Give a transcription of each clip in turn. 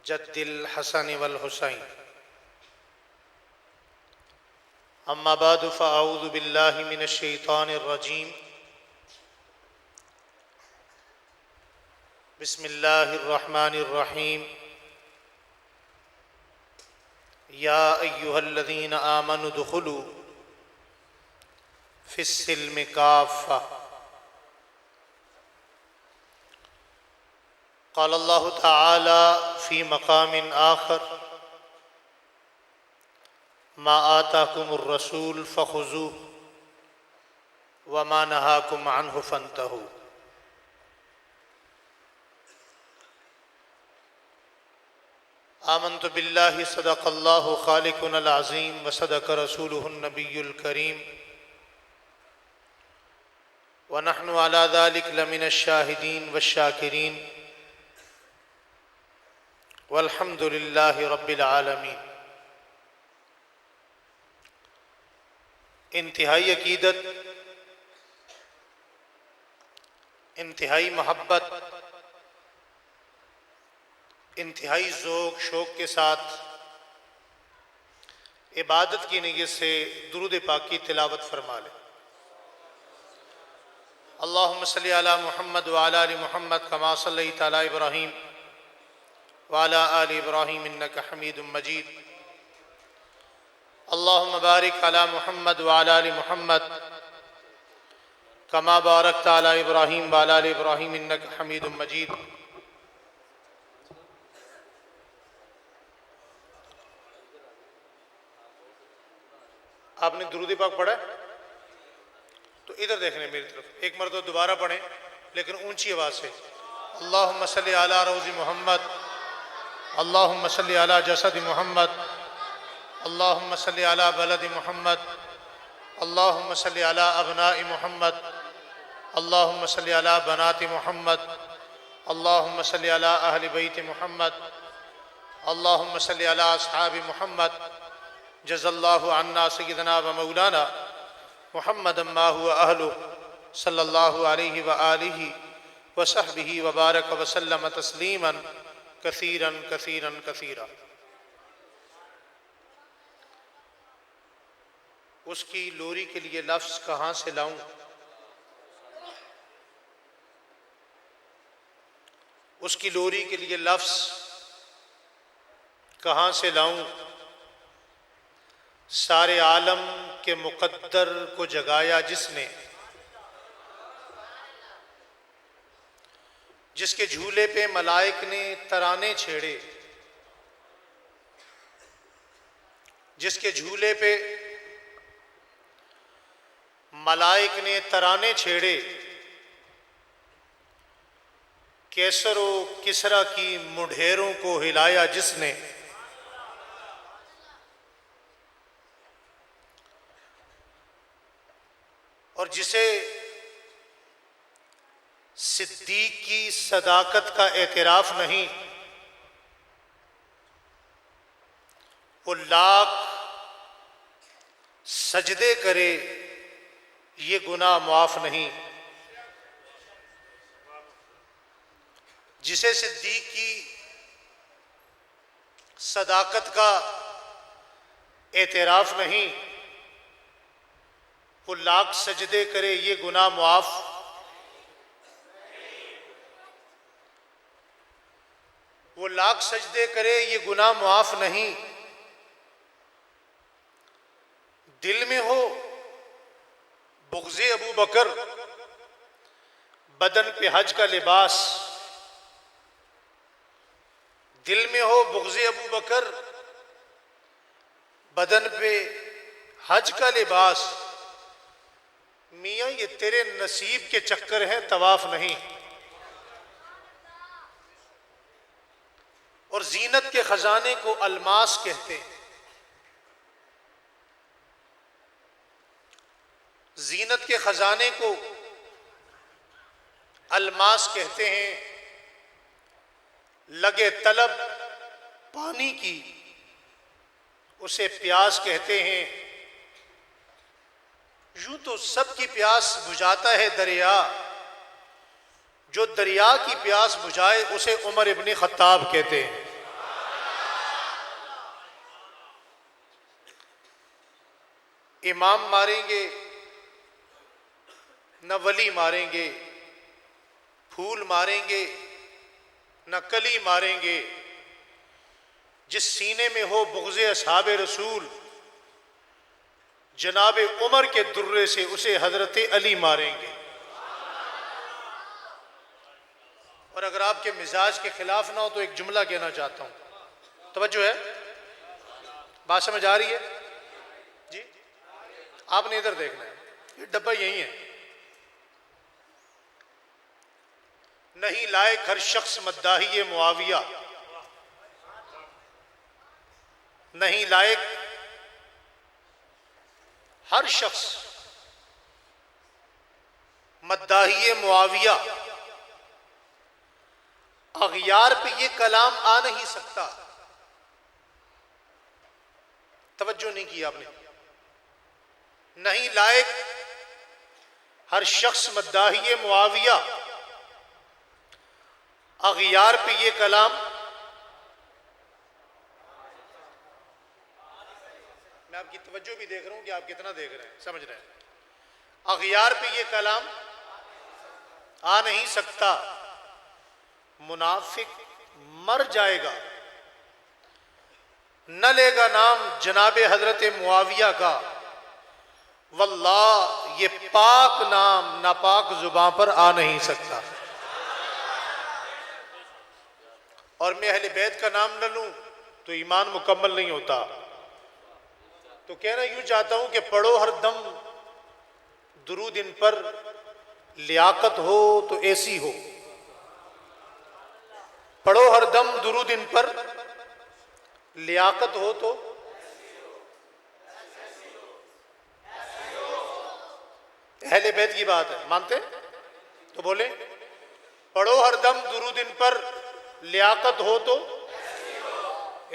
जद्दिल हसन वल हुसैन। अम्मा बाद फ़अऊज़ु बिल्लाहि मिनश शैतानिर रजीम। बिस्मिल्लाहिर रहमानिर रहीम। या अय्युहल्लज़ीना आमनु दुखुलू फिस्सिल्मि काफ़्फ़ा। क़ाल अल्लाहु तआला फ़ी मक़ामिन आख़र मा आताकुमुर रसूल फ़ख़ुज़ूहु व मा नहाकुम अन्हु फ़न्तहू। आमन्तु बिल्लाहि सदक़ल्लाहु ख़ालिक़ुनल अज़ीम व सदक़ रसूलुहुन नबियुल करीम व नहनु अला ज़ालिक लमिनश शाहिदीन वश्शाकिरीन वल्हम्दुलिल्लाहि रब्बिल आलमीन। इंतहाई अक़ीदत, इंतहाई मोहब्बत, इंतहाई ज़ौक़ शौक़ के साथ इबादत की नीयत से दुरूद पाक की तिलावत फरमा लें। अल्लाहुम्मा सल्लि अला मुहम्मद व अला आलि मुहम्मद कमा सल्लैता अला इब्राहीम व अला आलि इब्राहीम इन्नका हमीदुम मजीद। अल्लाहुम्मा बारिक अला मुहम्मद व अला आलि मुहम्मद कमा बारकता अला इब्राहीम व अला आलि इब्राहीम इन्नका हमीदुम मजीद। आपने दुरूद पाक पढ़ा तो इधर देखने मेरी तरफ, एक मरतबा दोबारा पढ़ें लेकिन ऊंची आवाज़ से। अल्लाहुम्मा सल्लि अला रोज़ी मुहम्मद, अल्लाहुम्मा सल्लि अला जसद मुहम्मद, अल्लाहुम्मा सल्लि अला बलद मुहम्मद, अल्लाहुम्मा सल्लि अला अबनाइ मुहम्मद, अल्लाहुम्मा सल्लि अला बनाति मुहम्मद, अल्लाहुम्मा सल्लि अला अहलि बैत मुहम्मद, अल्लाहुम्मा सल्लि अला अस्हाबि मुहम्मद। जज़ल्लाहु अन्ना सय्यदना व मौलाना मुहम्मदन मा हुवा अहलुहु सल्लल्लाहु अलैहि व आलिहि व सहबिहि व बारक व सल्लम तस्लीमन कसीरन कसीरन कसीरा। उसकी लोरी के लिए लफ्ज़ कहाँ से लाऊं, उसकी लोरी के लिए लफ्ज़ कहाँ से लाऊं। सारे आलम के मुक़द्दर को जगाया जिसने, जिसके झूले पे मलाइक ने तराने छेड़े, जिसके झूले पे मलाइक ने तराने छेड़े, कैसर व किसरा की मुढेरों को हिलाया जिसने, और जिसे सिद्दीक की सदाकत का एतराफ़ नहीं, वो लाख सजदे करे ये गुनाह मुआफ़ नहीं। जिसे सिद्दीक की सदाकत का एतराफ़ नहीं, वो लाख सजदे करे ये गुनाह मुआफ़। वो लाख सजदे करे ये गुनाह मुआफ़ नहीं। दिल में हो बुग़्ज़े अबू बकर, बदन पे हज का लिबास। दिल में हो बुग़्ज़े अबू बकर, बदन पे हज का लिबास। मियाँ ये तेरे नसीब के चक्कर हैं, तवाफ नहीं। और जीनत के खजाने को अलमास कहते हैं। जीनत के खजाने को अलमास कहते हैं। लगे तलब पानी की उसे प्यास कहते हैं। यूं तो सबकी प्यास बुझाता है दरिया, जो दरिया की प्यास बुझाए उसे उमर इब्न खत्ताब कहते हैं। इमाम मारेंगे न वली मारेंगे, फूल मारेंगे न कली मारेंगे, जिस सीने में हो बुग़्ज़े अस्हाबे रसूल जनाब उमर के दुर्रे से उसे हजरत अली मारेंगे। और अगर आपके मिजाज के खिलाफ ना हो तो एक जुमला कहना चाहता हूं, तवज्जो है, बात समझ आ रही है जी? आपने इधर देखना है, ये डब्बा यही है। नहीं लायक हर शख्स मद्दाही मुआविया, नहीं लायक हर शख्स मद्दाही मुआविया, अगयार पे ये कलाम आ नहीं सकता। तवज्जो नहीं की आपने। नहीं लायक हर शख्स मद्दाही मुआविया, अगयार पे ये कलाम, मैं आपकी तवज्जो भी देख रहा हूं कि आप कितना देख रहे हैं, समझ रहे हैं। अगयार पे ये कलाम आ नहीं सकता, मुनाफिक मर जाएगा, न लेगा नाम जनाबे हजरत मुआविया का, वल्लाह ये पाक नाम नापाक जुबान पर आ नहीं सकता। और मैं अहले बैत का नाम न लूं तो ईमान मुकम्मल नहीं होता। तो कहना यूं चाहता हूं कि पढ़ो हर दम दुरूद इन पर, लियाकत हो तो ऐसी हो। पढ़ो हर दम दुरूद इन पर, लियाकत हो तो अहले बैत की बात है, मानते तो बोले। पढ़ो हर दम दुरूद इन पर, लियाकत हो तो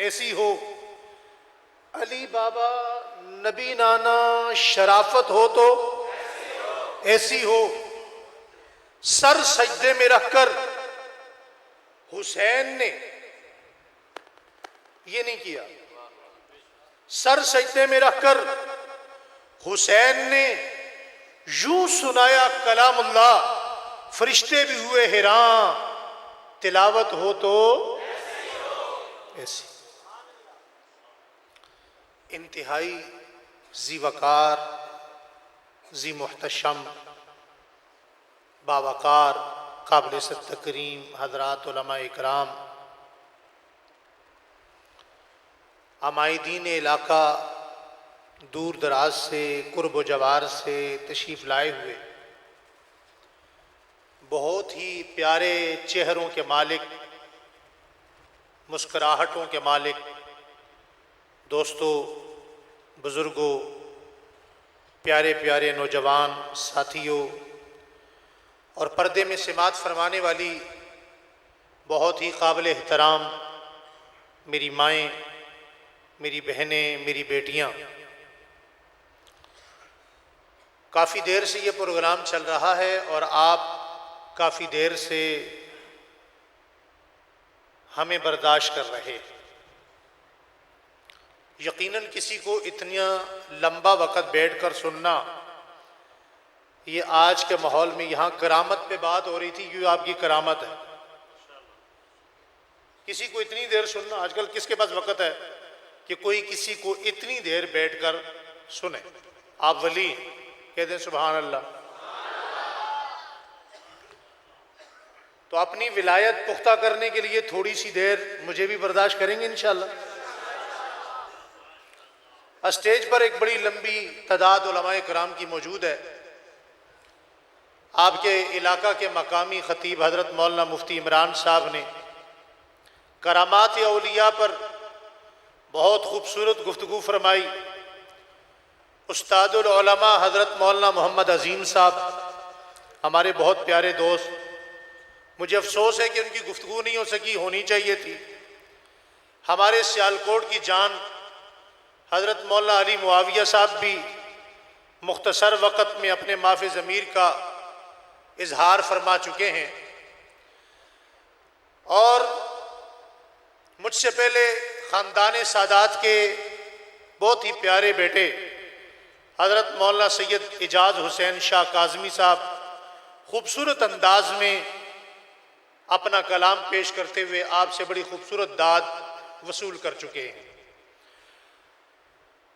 ऐसी हो। अली बाबा नबी नाना शराफत हो तो ऐसी हो। सर सजदे में रखकर हुसैन ने ये नहीं किया, सर सजदे में रखकर हुसैन ने यूं सुनाया कलामुल्लाह, फरिश्ते भी हुए हैरान, तिलावत हो तो ऐसी। इंतहाई जी वकार, जी मुहतशम, बावकार, काबिल तकरीम हजरात उलमा इकराम, आमाइदीन इलाका दूर दराज से, कुर्ब व जवार से तशरीफ़ लाए हुए बहुत ही प्यारे चेहरों के मालिक, मुस्कराहटों के मालिक दोस्तों, बुज़ुर्गों, प्यारे प्यारे नौजवान साथियों और पर्दे में सिमात फरमाने वाली बहुत ही काबिल एहतराम मेरी माएँ, मेरी बहनें, मेरी बेटियाँ, काफ़ी देर से ये प्रोग्राम चल रहा है और आप काफ़ी देर से हमें बर्दाश्त कर रहे हैं। यकीनन किसी को इतना लंबा वक़्त बैठकर सुनना, ये आज के माहौल में, यहाँ करामत पे बात हो रही थी, ये आपकी करामत है। किसी को इतनी देर सुनना, आजकल किसके पास वक़्त है कि कोई किसी को इतनी देर बैठकर सुने। आप वली कह दें सुभान अल्लाह। तो अपनी विलायत पुख्ता करने के लिए थोड़ी सी देर मुझे भी बर्दाश्त करेंगे इंशाअल्लाह। स्टेज पर एक बड़ी लंबी तादाद उलमाए कराम की मौजूद है। आपके इलाका के मकामी ख़तीब हज़रत मौलाना मुफ्ती इमरान साहब ने करामात औलिया पर बहुत खूबसूरत गुफ्तगू फरमाई। उस्तादुल उलमा हज़रत मौलाना मोहम्मद अज़ीम साहब हमारे बहुत प्यारे दोस्त, मुझे अफसोस है कि उनकी गुफ्तगू नहीं हो सकी, होनी चाहिए थी। हमारे सियालकोट की जान हज़रत मौलाना अली मुआविया साहब भी मुख्तसर वक़्त में अपने माफ़ी ज़मीर का इजहार फरमा चुके हैं और मुझसे पहले ख़ानदान सादात के बहुत ही प्यारे बेटे हज़रत मौलाना सैयद एजाज हुसैन शाह काज़मी साहब खूबसूरत अंदाज में अपना कलाम पेश करते हुए आपसे बड़ी खूबसूरत दाद वसूल कर चुके हैं।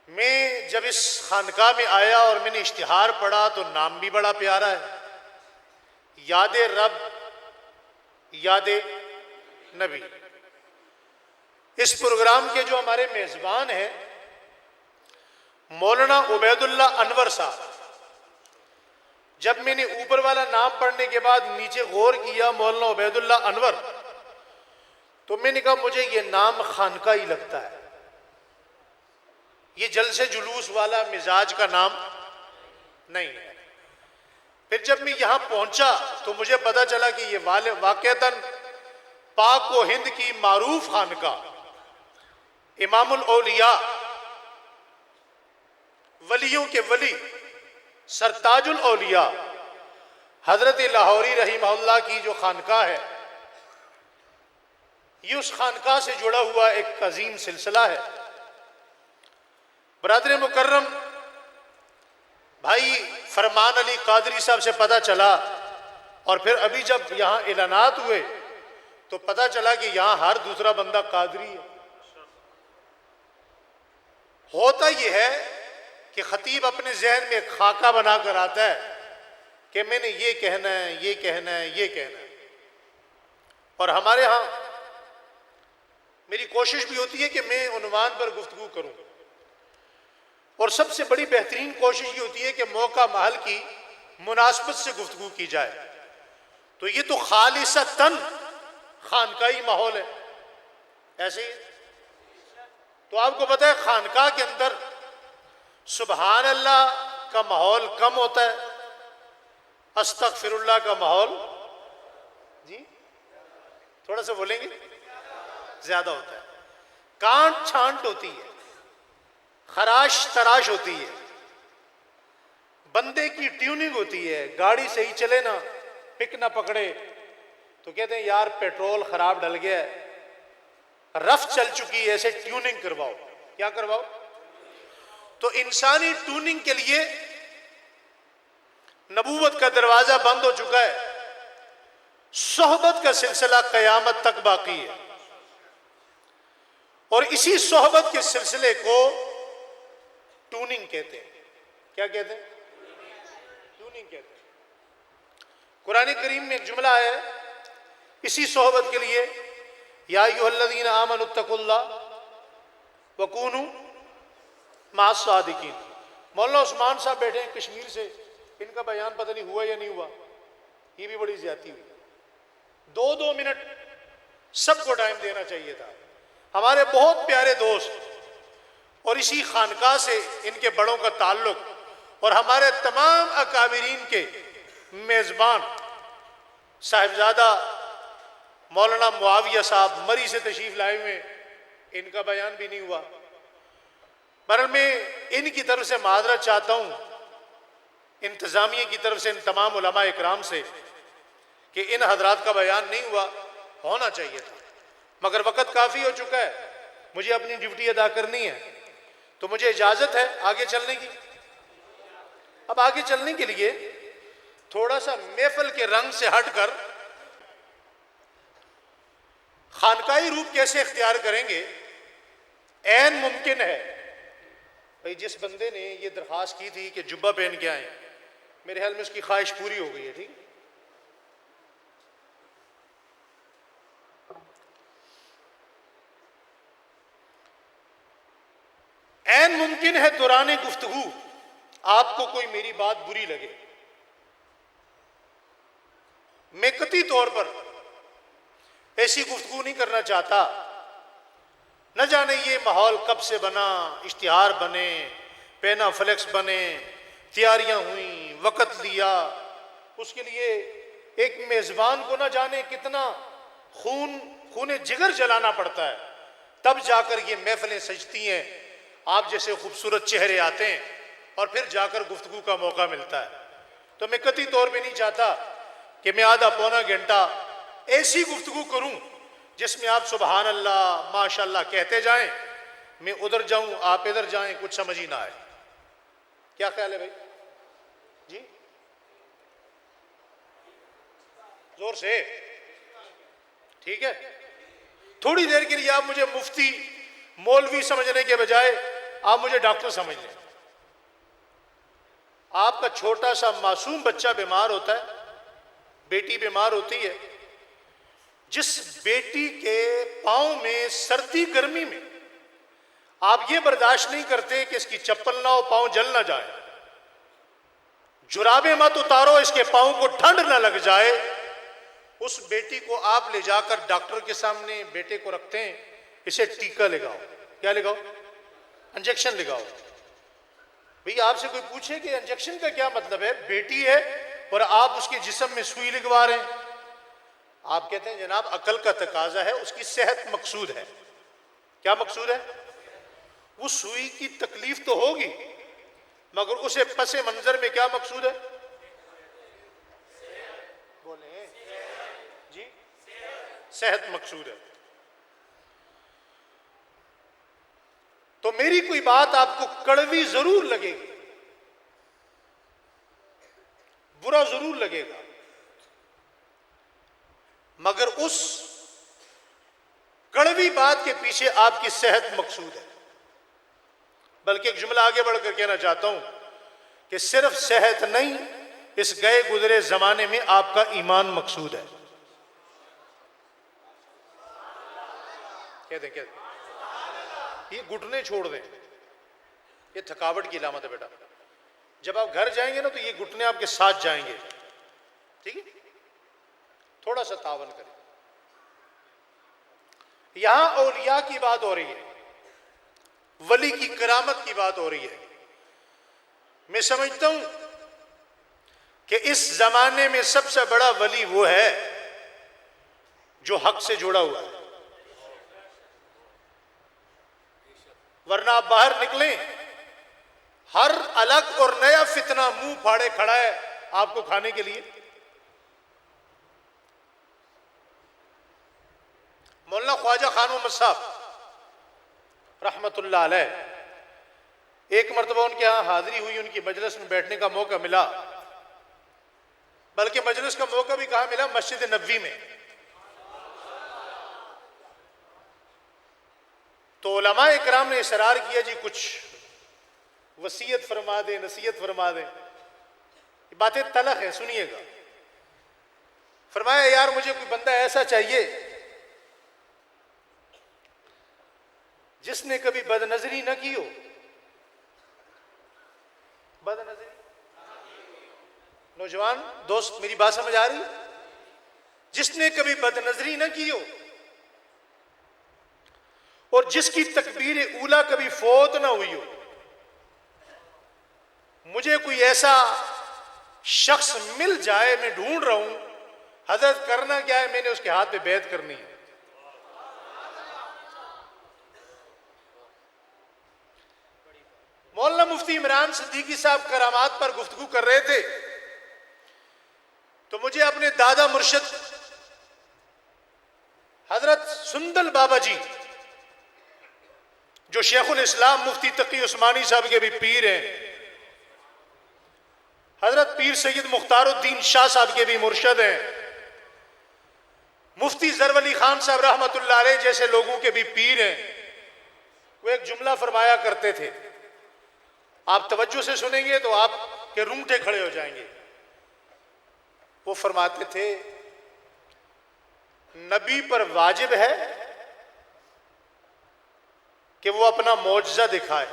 मैं जब इस खानका में आया और मैंने इश्तिहार पढ़ा तो नाम भी बड़ा प्यारा है, याद रब याद नबी। इस प्रोग्राम के जो हमारे मेज़बान हैं मौलाना उबैदुल्ला अनवर साहब, जब मैंने ऊपर वाला नाम पढ़ने के बाद नीचे गौर किया मौलाना उबैदुल्ला अनवर, तो मैंने कहा मुझे ये नाम खानका ही लगता है, ये जलसे जुलूस वाला मिजाज का नाम नहीं है। फिर जब मैं यहां पहुंचा तो मुझे पता चला कि ये वाक़तन पाक व हिंद की मारूफ खानका इमामुल औलिया, वलियों के वली, सरताजुल औलिया हजरत लाहौरी रहीमहुल्लाह की जो खानका है, ये उस खानका से जुड़ा हुआ एक अजीम सिलसिला है। बरादर मुकर्रम भाई फरमान अली कादरी साहब से पता चला और फिर अभी जब यहाँ ऐलानात हुए तो पता चला कि यहाँ हर दूसरा बंदा कादरी है। होता यह है कि खतीब अपने जहन में खाका बनाकर आता है कि मैंने ये कहना है, ये कहना है, ये कहना है। और हमारे यहाँ मेरी कोशिश भी होती है कि मैं उन्वान पर गुफ्तगू करूं, और सबसे बड़ी बेहतरीन कोशिश ये होती है कि मौका महल की मुनासबत से गुफ्तगू की जाए। तो ये तो खालिसतन खानकाई माहौल है। ऐसे ही तो आपको पता है खानका के अंदर सुबहान अल्लाह का माहौल कम होता है, अस्तगफिरुल्लाह का माहौल जी थोड़ा सा बोलेंगे ज्यादा होता है। कांट छांट होती है, खराश तराश होती है, बंदे की ट्यूनिंग होती है। गाड़ी सही चले ना, पिक ना पकड़े तो कहते हैं यार पेट्रोल खराब डल गया है, रफ चल चुकी है, ऐसे ट्यूनिंग करवाओ। क्या करवाओ? तो इंसानी ट्यूनिंग के लिए नबूवत का दरवाजा बंद हो चुका है, सोहबत का सिलसिला कयामत तक बाकी है। और इसी सोहबत के सिलसिले को ट्यूनिंग कहते हैं। क्या कहते हैं? ट्यूनिंग कहते हैं। कुरान करीम में एक जुमला है इसी सोहबत के लिए, या अय्युहल्लज़ीना आमनुत्तकुल्लाह वकूनू माअस सादिकीन। मौलाना उस्मान साहब बैठे हैं कश्मीर से, इनका बयान पता नहीं हुआ या नहीं हुआ, ये भी बड़ी ज्यादती हुई। 2-2 मिनट सबको टाइम देना चाहिए था। हमारे बहुत प्यारे दोस्त और इसी खानका से इनके बड़ों का ताल्लुक, और हमारे तमाम अकाबिरीन के मेज़बान साहिबजादा मौलाना मुआविया साहब मरी से तशरीफ लाए हुए, इनका बयान भी नहीं हुआ। बहरहाल मैं इनकी तरफ से माजरत चाहता हूँ, इंतज़ामिया की तरफ से इन तमाम उलमा इकराम से, कि इन हजरात का बयान नहीं हुआ, होना चाहिए था। मगर वक़्त काफ़ी हो चुका है, मुझे अपनी ड्यूटी अदा करनी है, तो मुझे इजाज़त है आगे चलने की। अब आगे चलने के लिए थोड़ा सा महफिल के रंग से हटकर खानकाई रूप कैसे इख्तियार करेंगे, ऐन मुमकिन है। भाई जिस बंदे ने ये दरख्वास्त की थी कि जुब्बा पहन के आए, मेरे ख्याल में उसकी ख्वाहिश पूरी हो गई है। ठीक, ऐन मुमकिन है दौरान गुफ्तगू आपको कोई मेरी बात बुरी लगे। मैं कतई तौर पर ऐसी गुफ्तगू नहीं करना चाहता। न जाने ये माहौल कब से बना, इश्तिहार बने, पेना फ्लेक्स बने, तैयारियां हुई, वक़्त लिया, उसके लिए एक मेज़बान को न जाने कितना खून जिगर जलाना पड़ता है, तब जाकर ये महफिलें सजती हैं, आप जैसे खूबसूरत चेहरे आते हैं और फिर जाकर गुफ्तगू का मौका मिलता है। तो मैं कतई तौर पे नहीं चाहता कि मैं आधा पौना घंटा ऐसी गुफ्तगू करूं जिसमें आप सुबहान अल्लाह माशाअल्लाह कहते जाएं, मैं उधर जाऊं आप इधर जाएं, कुछ समझ ही ना आए। क्या ख्याल है भाई जी? जोर से, ठीक है। थोड़ी देर के लिए आप मुझे मुफ्ती मौलवी समझने के बजाय आप मुझे डॉक्टर समझ लें। आपका छोटा सा मासूम बच्चा बीमार होता है, बेटी बीमार होती है, जिस बेटी के पांव में सर्दी गर्मी में आप ये बर्दाश्त नहीं करते कि इसकी चप्पल ना हो, पांव जल ना जाए, जुराबे मत उतारो इसके पांव को ठंड ना लग जाए, उस बेटी को आप ले जाकर डॉक्टर के सामने बेटे को रखते हैं, इसे टीका लगाओ। क्या लगाओ? इंजेक्शन लगाओ। भैया आपसे कोई पूछे कि इंजेक्शन का क्या मतलब है? बेटी है और आप उसके जिस्म में सुई लगवा रहे हैं। आप कहते हैं जनाब अकल का तकाजा है, उसकी सेहत मकसूद है। क्या मकसूद है? वो सुई की तकलीफ तो होगी, मगर उसे पसे मंजर में क्या मकसूद है? बोले जी, सेहत मकसूद है। तो मेरी कोई बात आपको कड़वी जरूर लगेगी, बुरा जरूर लगेगा, मगर उस कड़वी बात के पीछे आपकी सेहत मकसूद है। बल्कि एक जुमला आगे बढ़कर कहना चाहता हूं कि सिर्फ सेहत नहीं, इस गए गुजरे जमाने में आपका ईमान मकसूद है। कह दें ये घुटने छोड़ दें, ये थकावट की अलामत है बेटा। जब आप घर जाएंगे ना तो ये घुटने आपके साथ जाएंगे, ठीक है? थोड़ा सा तावन करें। यहां औलिया की बात हो रही है, वली की करामत की बात हो रही है। मैं समझता हूं कि इस जमाने में सबसे बड़ा वली वो है जो हक से जुड़ा हुआ है। वरना आप बाहर निकलें, हर अलग और नया फितना मुंह फाड़े खड़ा है आपको खाने के लिए। मौलाना ख्वाजा खान मोहम्मद साहब रहमतुल्लाह अलैह, एक मरतबा उनके यहां हाजिरी हुई, उनकी मजलिस में बैठने का मौका मिला, बल्कि मजलिस का मौका भी कहां मिला? मस्जिद नबवी में। तो उलमा इकराम ने इसरार किया, जी कुछ वसीयत फरमा दे, नसीहत फरमा दे। बातें तलख है, सुनिएगा। फरमाया यार मुझे कोई बंदा ऐसा चाहिए जिसने कभी बदनजरी न की हो। बदनजरी, नौजवान दोस्त मेरी बात समझ आ रही? जिसने कभी बदनजरी न की हो और जिसकी तकबीर ऊला कभी फौत ना हुई हो। मुझे कोई ऐसा शख्स मिल जाए, मैं ढूंढ रहा हूं। हजरत करना क्या है? मैंने उसके हाथ पे बैत करनी है। मौलाना मुफ्ती इमरान सिद्दीकी साहब करामात पर गुफ्तगू कर रहे थे, तो मुझे अपने दादा मुर्शिद हजरत सुंदल बाबा जी, जो शेखुल इस्लाम मुफ्ती तकी उस्मानी साहब के भी पीर हैं, हजरत पीर सैयद मुख्तारुद्दीन शाह साहब के भी मुर्शद हैं, मुफ्ती जरवली खान साहब रहमतुल्लाह अलैह जैसे लोगों के भी पीर हैं। वो एक जुमला फरमाया करते थे, आप तवज्जो से सुनेंगे तो आपके रूंगटे खड़े हो जाएंगे। वो फरमाते थे, नबी पर वाजिब है कि वो अपना मौजज़ा दिखाए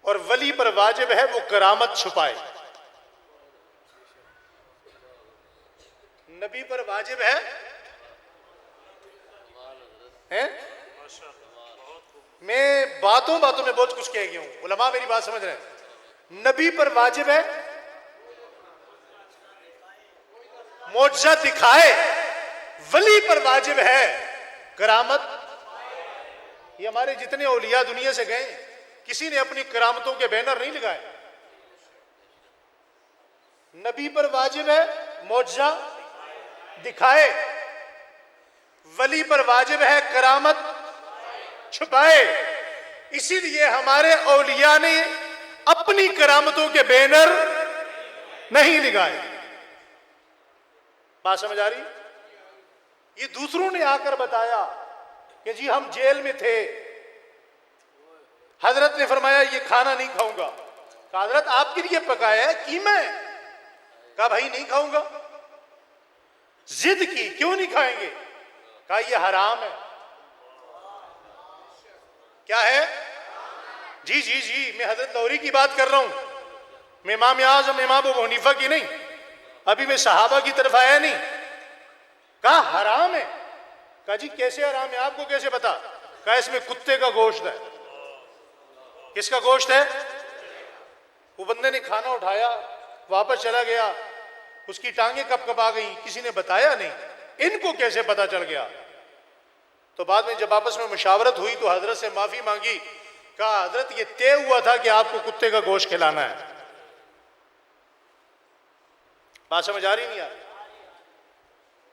और वली पर वाजिब है वो करामत छुपाए। नबी पर वाजिब है? मैं बातों बातों में बहुत कुछ कह गया हूं, उलमा मेरी बात समझ रहे हैं। नबी पर वाजिब है मौजज़ा दिखाए, वली पर वाजिब है करामत। ये हमारे जितने औलिया दुनिया से गए, किसी ने अपनी करामतों के बैनर नहीं लगाए। नबी पर वाजिब है मौजज़ा दिखाए, वली पर वाजिब है करामत छुपाए। इसीलिए हमारे औलिया ने अपनी करामतों के बैनर नहीं लगाए। बात समझ आ रही? ये दूसरों ने आकर बताया कि जी हम जेल में थे, हजरत ने फरमाया ये खाना नहीं खाऊंगा। कहा हजरत आपके लिए पकाया है कीमा है। कहा भाई नहीं खाऊंगा। जिद की क्यों नहीं खाएंगे? कहा ये हराम है। क्या है? जी जी जी, मैं हजरत लौरी की बात कर रहा हूं, मैं इमाम आज़म इमाम अबू हनीफा की नहीं, अभी मैं सहाबा की तरफ आया नहीं। कहा हराम है। कहा जी कैसे हराम है, आपको कैसे पता? कहा इसमें कुत्ते का गोश्त है। किसका गोश्त है? वो बंदे ने खाना उठाया, वापस चला गया, उसकी टांगें कपकपा गई, किसी ने बताया नहीं। इनको कैसे पता चल गया? तो बाद में जब आपस में मुशावरत हुई तो हजरत से माफी मांगी। कहा हजरत ये तय हुआ था कि आपको कुत्ते का गोश्त खिलाना है। बात समझ आ रही नहीं यार?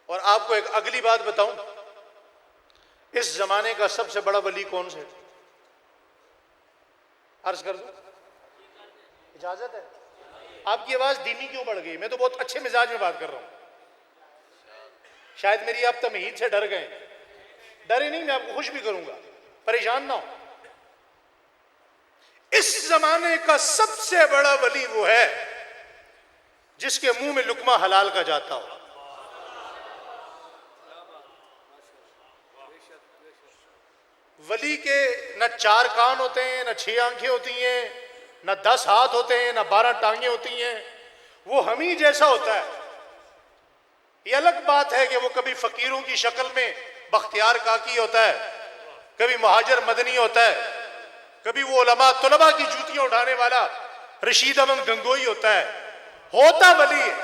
और आपको एक अगली बात बताऊं, इस जमाने का सबसे बड़ा वली कौन से? अर्ज कर दूं? इजाजत है? आपकी आवाज धीमी क्यों बढ़ गई? मैं तो बहुत अच्छे मिजाज में बात कर रहा हूं। शायद मेरी आप तमहीद से डर गए। डरे नहीं, मैं आपको खुश भी करूंगा, परेशान ना हो। इस जमाने का सबसे बड़ा वली वो है जिसके मुंह में लुकमा हलाल का जाता हो। वली के न 4 कान होते हैं, न 6 आंखें होती हैं, न 10 हाथ होते हैं, न 12 टांगे होती हैं। वो हम ही जैसा होता है। ये अलग बात है कि वो कभी फकीरों की शक्ल में बख्तियार काकी होता है, कभी मुहाजिर मदनी होता है, कभी वो उलमा तुलबा की जूतियां उठाने वाला रशीद अहमद गंगोई होता है। होता वली है।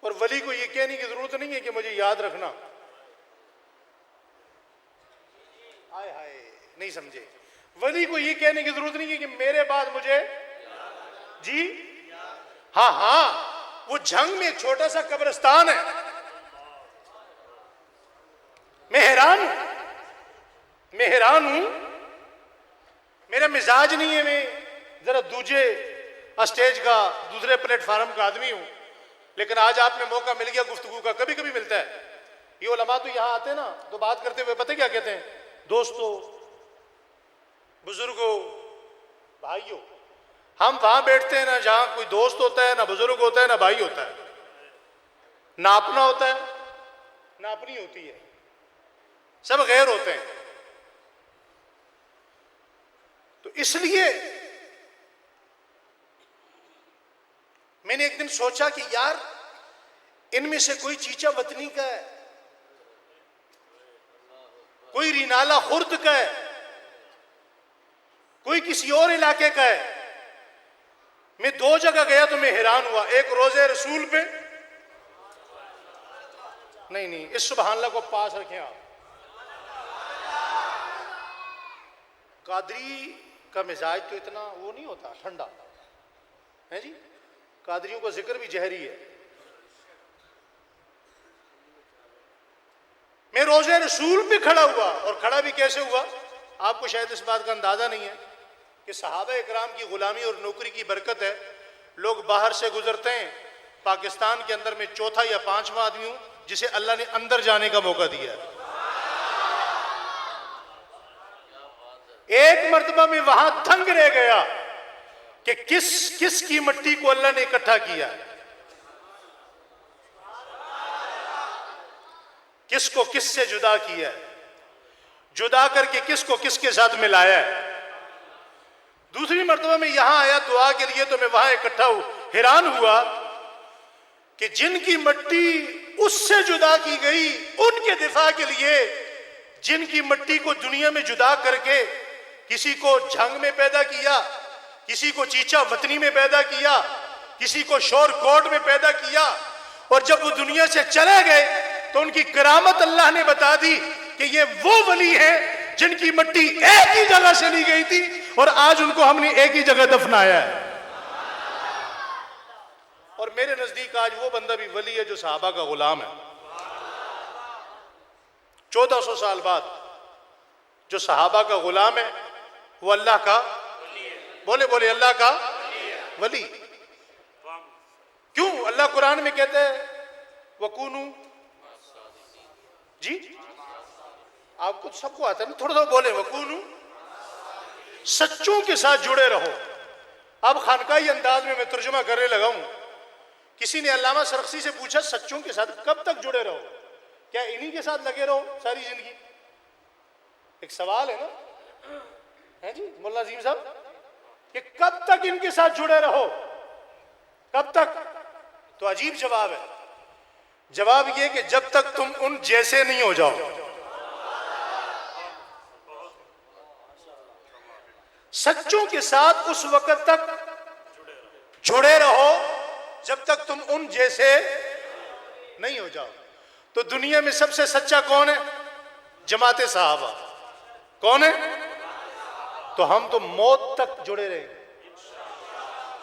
और वली को ये कहने की जरूरत नहीं है कि मुझे याद रखना। हाय हाय, नहीं समझे? वली को ये कहने की जरूरत नहीं है कि मेरे बाद मुझे जी हाँ हाँ, वो झंग में एक छोटा सा कब्रिस्तान है। मैं हैरान हूं, मेरा मिजाज नहीं है, मैं जरा दूजे स्टेज का, दूसरे प्लेटफार्म का आदमी हूं, लेकिन आज आप में मौका मिल गया गुफ्तगू का। कभी कभी मिलता है। ये उलमा तो यहां आते हैं ना, तो बात करते हुए पता क्या कहते हैं? दोस्तों, बुजुर्गों, भाइयों। हम वहां बैठते हैं ना जहां कोई दोस्त होता है, ना बुजुर्ग होता है, ना भाई होता है, ना अपना होता है, ना अपनी होती है, सब गैर होते हैं। तो इसलिए मैंने एक दिन सोचा कि यार इनमें से कोई चीचा वतनी का है, कोई रिनाला खुर्द का है, कोई किसी और इलाके का है। मैं 2 जगह गया तो मैं हैरान हुआ। एक रोजे रसूल पे, नहीं, इस सुभान अल्लाह को पास रखें आप। कादरी का मिजाज तो इतना वो नहीं होता, ठंडा है जी। कादरियों का जिक्र भी जहरी है। मैं रोजे रसूल पे खड़ा हुआ, और खड़ा भी कैसे हुआ? आपको शायद इस बात का अंदाजा नहीं है कि सहाबा इकराम की गुलामी और नौकरी की बरकत है। लोग बाहर से गुजरते हैं, पाकिस्तान के अंदर मैं चौथा या 5वां आदमी हूं जिसे अल्लाह ने अंदर जाने का मौका दिया है। एक मर्तबा में वहां दंग रह गया कि किस की मिट्टी को अल्लाह ने इकट्ठा किया है, किसको किससे जुदा किया है, जुदा करके किसको किसके साथ मिलाया है। दूसरी मर्तबा में यहां आया दुआ के लिए, तो मैं वहां इकट्ठा हैरान हुआ कि जिनकी मिट्टी उससे जुदा की गई, उनके दिफा के लिए जिनकी मिट्टी को दुनिया में जुदा करके किसी को झंग में पैदा किया, किसी को चीचा वतनी में पैदा किया, किसी को शोर कोट में पैदा किया, और जब वो दुनिया से चले गए तो उनकी करामत अल्लाह ने बता दी कि ये वो वली हैं जिनकी मिट्टी एक ही जगह से ली गई थी और आज उनको हमने एक ही जगह दफनाया है। और मेरे नजदीक आज वो बंदा भी वली है जो सहाबा का गुलाम है। 1400 साल बाद जो सहाबा का गुलाम है वो अल्लाह का, बोले बोले अल्लाह का वली। क्यों? अल्लाह कुरान में कहते हैं वकूनू, जी आपको सबको आता है ना, थोड़ा सा बोले वकूनू, सच्चों के साथ जुड़े रहो। अब खानकाई अंदाज में मैं तर्जुमा करने लगा हूं। किसी ने अल्लामा सरख्सी से पूछा सच्चों के साथ कब तक जुड़े रहो, क्या इन्हीं के साथ लगे रहो सारी जिंदगी? एक सवाल है ना, है जी मुल्ला अजीम साहब, कि कब तक इनके साथ जुड़े रहो, कब तक? तो अजीब जवाब है। जवाब ये कि जब तक तुम उन जैसे नहीं हो जाओ। सच्चों के साथ उस वक्त तक जुड़े रहो जब तक तुम उन जैसे नहीं हो जाओ। तो दुनिया में सबसे सच्चा कौन है? जमाते साहबा। कौन है? तो हम तो मौत तक जुड़े रहेंगे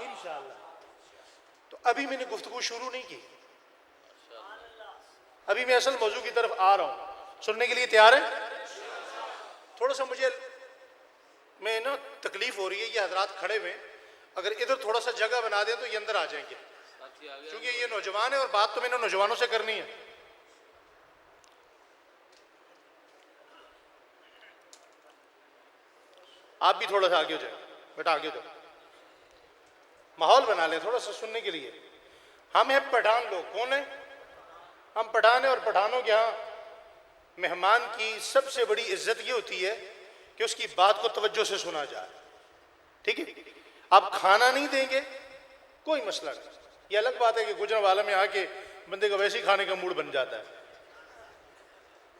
इंशाअल्लाह। तो अभी मैंने गुफ्तगू शुरू नहीं की, अभी मैं असल मौजू की तरफ आ रहा हूं। सुनने के लिए तैयार है? थोड़ा सा मुझे मैं ना तकलीफ हो रही है, ये हजरात खड़े हुए, अगर इधर थोड़ा सा जगह बना दें तो ये अंदर आ जाएंगे, क्योंकि ये नौजवान है और बात तो मैंने नौजवानों से करनी है। आप भी थोड़ा सा आगे हो जाए बेटा, आगे हो जाओ, माहौल बना लें थोड़ा सा सुनने के लिए। हम हैं पठान लोग। कौन है? हम पठान हैं, और पठानों के यहाँ मेहमान की सबसे बड़ी इज्जत ये होती है कि उसकी बात को तवज्जो से सुना जाए। ठीक है, आप खाना नहीं देंगे कोई मसला नहीं, ये अलग बात है कि गुजरांवाला में आके बंदे को वैसे ही खाने का मूड बन जाता है।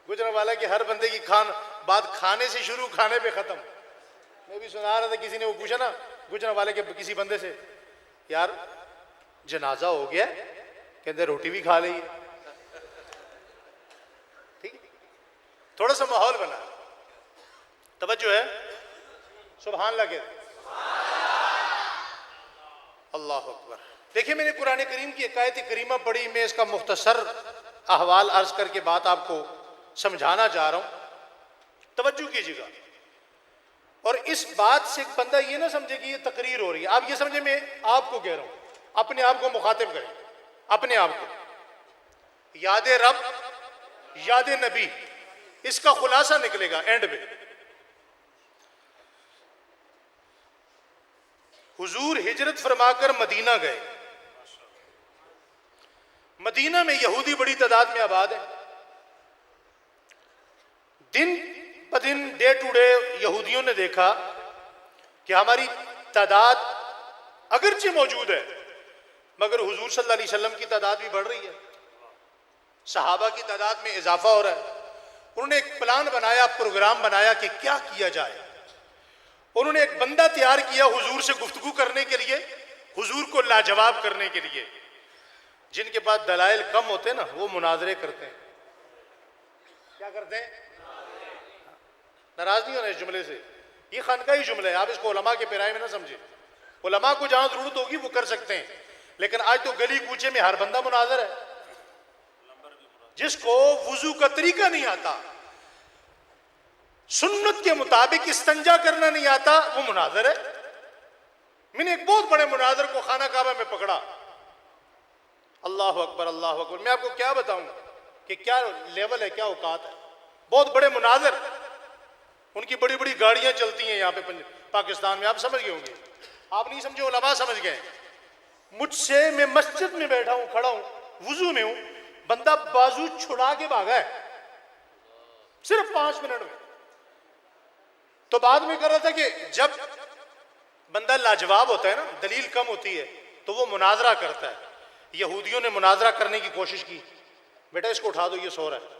गुजरांवाला के हर बंदे की बात खाने से शुरू, खाने पे खत्म। मैं भी सुना रहा था, किसी ने वो पूछा ना गुजरांवाले के किसी बंदे से, यार जनाजा हो गया, कहते रोटी भी खा ली। ठीक, थोड़ा सा माहौल बना, तवज्जो है, सुभान लगे, अल्लाह अकबर। देखिए मैंने कुरान करीम की एक आयत करीमा पढ़ी, मैं इसका मुख्तसर अहवाल अर्ज करके बात आपको समझाना चाह रहा हूं, तवज्जो कीजिएगा। और इस बात से एक बंदा ये ना समझे कि ये तकरीर हो रही है, आप ये समझे मैं आपको कह रहा हूं, अपने आप को मुखातिब करें, अपने आप को। याद रब, याद नबी, इसका खुलासा निकलेगा एंड में। हुजूर हिजरत फरमाकर मदीना गए। मदीना में यहूदी बड़ी तादाद में आबाद है। दिन ब दिन, डे टू डे यहूदियों ने देखा कि हमारी तादाद अगरचे मौजूद है, मगर हुजूर सल्लल्लाहु अलैहि वसल्लम की तादाद भी बढ़ रही है, सहाबा की तादाद में इजाफा हो रहा है। उन्होंने एक प्लान बनाया, प्रोग्राम बनाया कि क्या किया जाए। उन्होंने एक बंदा तैयार किया हुजूर से गुफ्तगू करने के लिए, हुजूर को लाजवाब करने के लिए। जिनके पास दलाइल कम होते हैं ना, वो मुनाजरे करते हैं। क्या करते हैं? नाराज नहीं होना इस जुमले से, ये खानकाही जुमला है, आप इसको उलमा के पैराए में ना समझे। उलमा को जहां जरूरत होगी वो कर सकते हैं, लेकिन आज तो गली कूचे में हर बंदा मुनाजर है। जिसको वुजू का तरीका नहीं आता, सुन्नत के मुताबिक इस्तंजा करना नहीं आता, वो मुनाजर है। मैंने एक बहुत बड़े मुनाजर को खाना काबा में पकड़ा, अल्लाह अकबर अल्लाह अकबर। मैं आपको क्या बताऊं कि क्या लेवल है, क्या औकात है। बहुत बड़े मुनाजर, उनकी बड़ी बड़ी गाड़ियां चलती हैं यहाँ पे पाकिस्तान में, आप समझ गए होंगे। आप नहीं समझे, उलमा समझ गए। मुझसे, मैं मस्जिद में बैठा हूं, खड़ा हूं, वुजू में हूं, बंदा बाजू छुड़ा के भागा है सिर्फ 5 मिनट में। तो बाद में कर रहा था कि जब बंदा लाजवाब होता है ना, दलील कम होती है, तो वो मुनाजरा करता है। यहूदियों ने मुनाजरा करने की कोशिश की, बेटा इसको उठा दो, ये सो रहा है,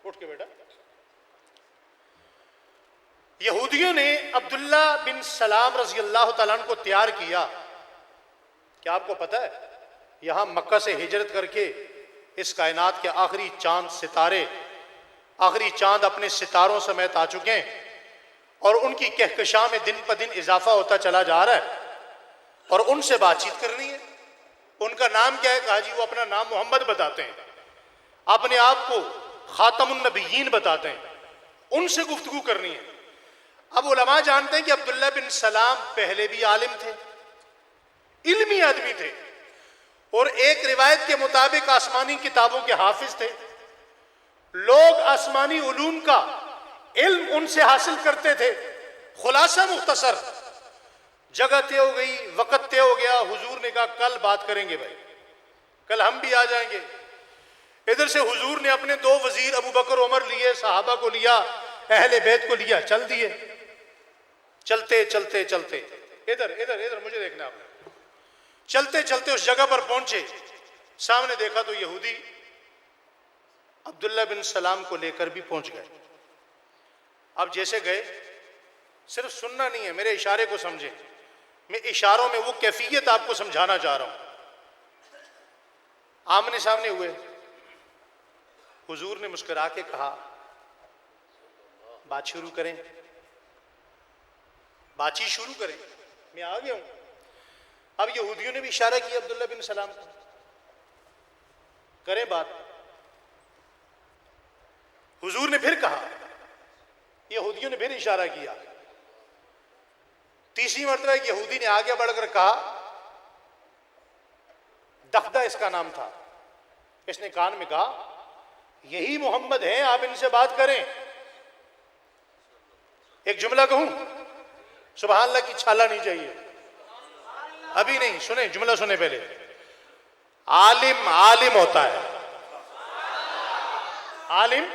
उठ के बेटा। यहूदियों ने अब्दुल्ला बिन सलाम रजी अल्लाह तआला अन्हु को तैयार किया। क्या आपको पता है, यहां मक्का से हिजरत करके इस कायनात के आखिरी चांद सितारे, आखिरी चांद अपने सितारों समेत आ चुके हैं, और उनकी कहकशां में दिन ब दिन इजाफा होता चला जा रहा है, और उनसे बातचीत करनी है। उनका नाम क्या है? कहा जी वो अपना नाम मोहम्मद बताते हैं, अपने आप को खातमुन नबिय्यीन बताते हैं। उनसे गुफ्तगू करनी है। अब उलमा जानते हैं कि अब्दुल्ला बिन सलाम पहले भी आलिम थे, इल्मी आदमी थे, और एक रिवायत के मुताबिक आसमानी किताबों के हाफिज थे। लोग आसमानी उलूम का इल्म उनसे हासिल करते थे। खुलासा मुख्तसर, जगह तय हो गई, वक़्त तय हो गया, हुजूर ने कहा कल बात करेंगे भाई, कल हम भी आ जाएंगे। इधर से हुजूर ने अपने 2 वजीर अबू बकर उमर लिए, सहाबा को लिया, अहले बैत को लिया, चल दिए। चलते चलते चलते इधर इधर इधर मुझे देखना आपने, चलते चलते उस जगह पर पहुंचे, सामने देखा तो यहूदी अब्दुल्ला बिन सलाम को लेकर भी पहुंच गए। अब जैसे गए, सिर्फ सुनना नहीं है, मेरे इशारे को समझें, मैं इशारों में वो कैफियत आपको समझाना चाह रहा हूं। आमने सामने हुए, हुजूर ने मुस्कुरा के कहा बात शुरू करें, बातचीत शुरू करें, मैं आ गया हूं। अब यहूदियों ने भी इशारा किया अब्दुल्ला बिन सलाम को, करें बात। हुजूर ने फिर कहा, यहूदियों ने फिर इशारा किया। तीसरी मरतबा यहूदी ने आगे बढ़कर कहा, दखदा इसका नाम था, इसने कान में कहा यही मोहम्मद हैं, आप इनसे बात करें। एक जुमला कहूं, सुभान अल्लाह की छाला नहीं चाहिए, अभी नहीं, सुने जुमला सुने पहले। आलिम आलिम होता है, आलिम।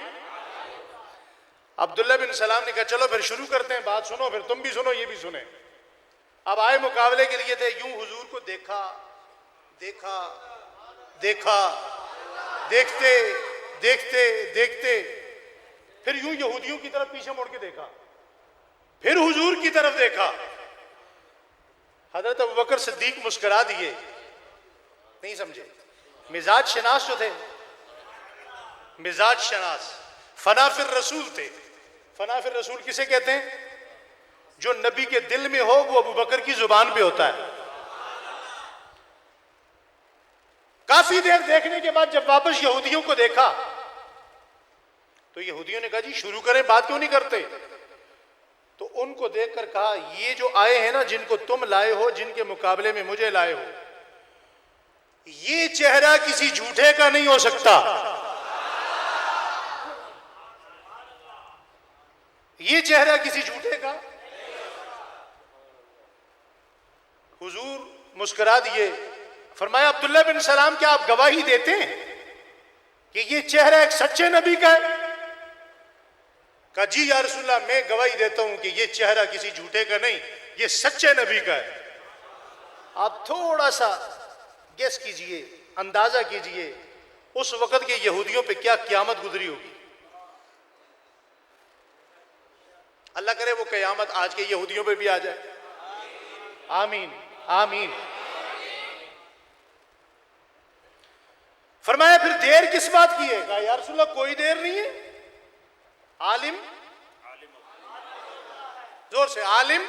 अब्दुल्ला बिन सलाम ने कहा चलो फिर शुरू करते हैं बात, सुनो फिर तुम भी सुनो ये भी सुने। अब आए मुकाबले के लिए थे, यूं हुजूर को देखा देखा देखा, देखते देखते देखते फिर यूं यहूदियों की तरफ पीछे मुड़ के देखा, फिर हुजूर की तरफ देखा। हजरत अबू बकर सिद्दीक मुस्कुरा दिए, नहीं समझे, मिजाज शनास जो थे, मिजाज शनास, फना फिर रसूल थे। फना फिर रसूल किसे कहते हैं? जो नबी के दिल में हो वो अबू बकर की जुबान पे होता है। काफी देर देखने के बाद जब वापस यहूदियों को देखा तो यहूदियों ने कहा जी शुरू करें, बात क्यों नहीं करते? तो उनको देखकर कहा ये जो आए हैं ना, जिनको तुम लाए हो, जिनके मुकाबले में मुझे लाए हो, ये चेहरा किसी झूठे का नहीं हो सकता, ये चेहरा किसी झूठे का। हुजूर मुस्कुरा दिए, फरमाया अब्दुल्ला बिन सलाम क्या आप गवाही देते हैं कि ये चेहरा एक सच्चे नबी का है? कहा जी या रसूलल्लाह, मैं गवाही देता हूं कि ये चेहरा किसी झूठे का नहीं, ये सच्चे नबी का है। आप थोड़ा सा गेस कीजिए, अंदाजा कीजिए उस वक्त के यहूदियों पे क्या क़यामत गुजरी होगी। अल्लाह करे वो क़यामत आज के यहूदियों पे भी आ जाए, आमीन आमीन। फरमाया फिर देर किस बात की है? कहा या रसूलल्लाह कोई देर नहीं है, आलिम, जोर से, आलिम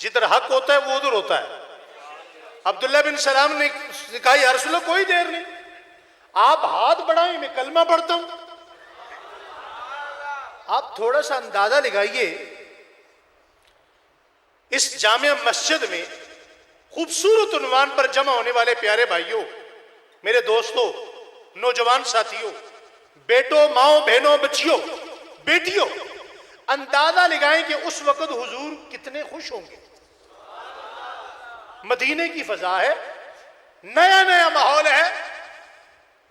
जिधर हक होता है वो उधर होता है। अब्दुल्ला बिन सलाम ने कहा या रसूलल्लाह कोई देर नहीं, आप हाथ बढ़ाएं मैं कलमा पढ़ता हूं। आप थोड़ा सा अंदाजा लगाइए, इस जामिया मस्जिद में खूबसूरत उन्वान पर जमा होने वाले प्यारे भाइयों, मेरे दोस्तों, नौजवान साथियों, बेटों, माओ, बहनों, बच्चियों, बेटियों, अंदाजा लगाएं कि उस वक्त हुजूर कितने खुश होंगे। मदीने की फजा है, नया नया माहौल है,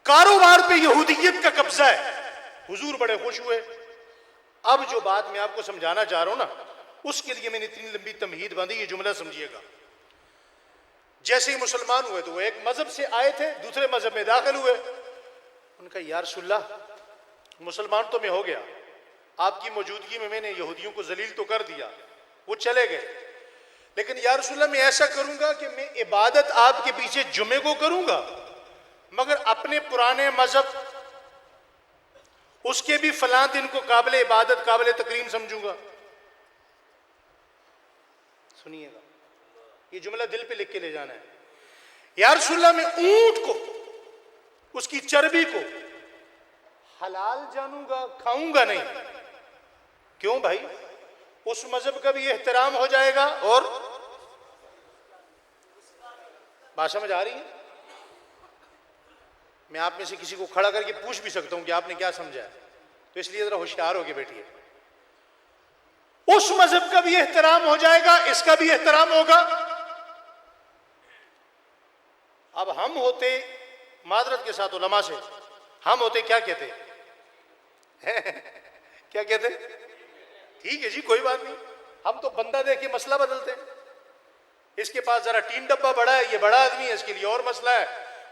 कारोबार पे यहूदियत का कब्जा है, हुजूर बड़े खुश हुए। अब जो बात मैं आपको समझाना चाह रहा हूं ना, उसके लिए मैंने इतनी लंबी तमहीद बांधी, ये जुमला समझिएगा। जैसे ही मुसलमान हुए तो वो एक मजहब से आए थे, दूसरे मजहब में दाखिल हुए। उनका या रसूलल्लाह मुसलमान तो मैं हो गया, आपकी मौजूदगी में मैंने यहूदियों को जलील तो कर दिया, वो चले गए, लेकिन या रसूलल्लाह मैं ऐसा करूंगा कि मैं इबादत आपके पीछे जुमे को करूंगा, मगर अपने पुराने मजहब उसके भी फलां दिन को काबिल इबादत, काबिल तकरीम समझूंगा। सुनिएगा, ये जुमला दिल पे लिख के ले जाना है। या रसूलल्लाह मैं ऊंट को, उसकी चर्बी को हलाल जानूंगा, खाऊंगा नहीं, क्यों भाई? उस मजहब का भी एहतराम हो जाएगा और बात समझ आ रही है? मैं आप में से किसी को खड़ा करके पूछ भी सकता हूं कि आपने क्या समझा है, तो इसलिए जरा होशियार होके बैठिए। उस मजहब का भी एहतराम हो जाएगा, इसका भी एहतराम होगा। अब हम होते, मादरत के साथ उलमा से, हम होते क्या कहते क्या कहते? ठीक है जी, कोई बात नहीं, हम तो बंदा देख के मसला बदलते हैं। इसके पास जरा टीन डब्बा बड़ा है, ये बड़ा आदमी है, इसके लिए और मसला है।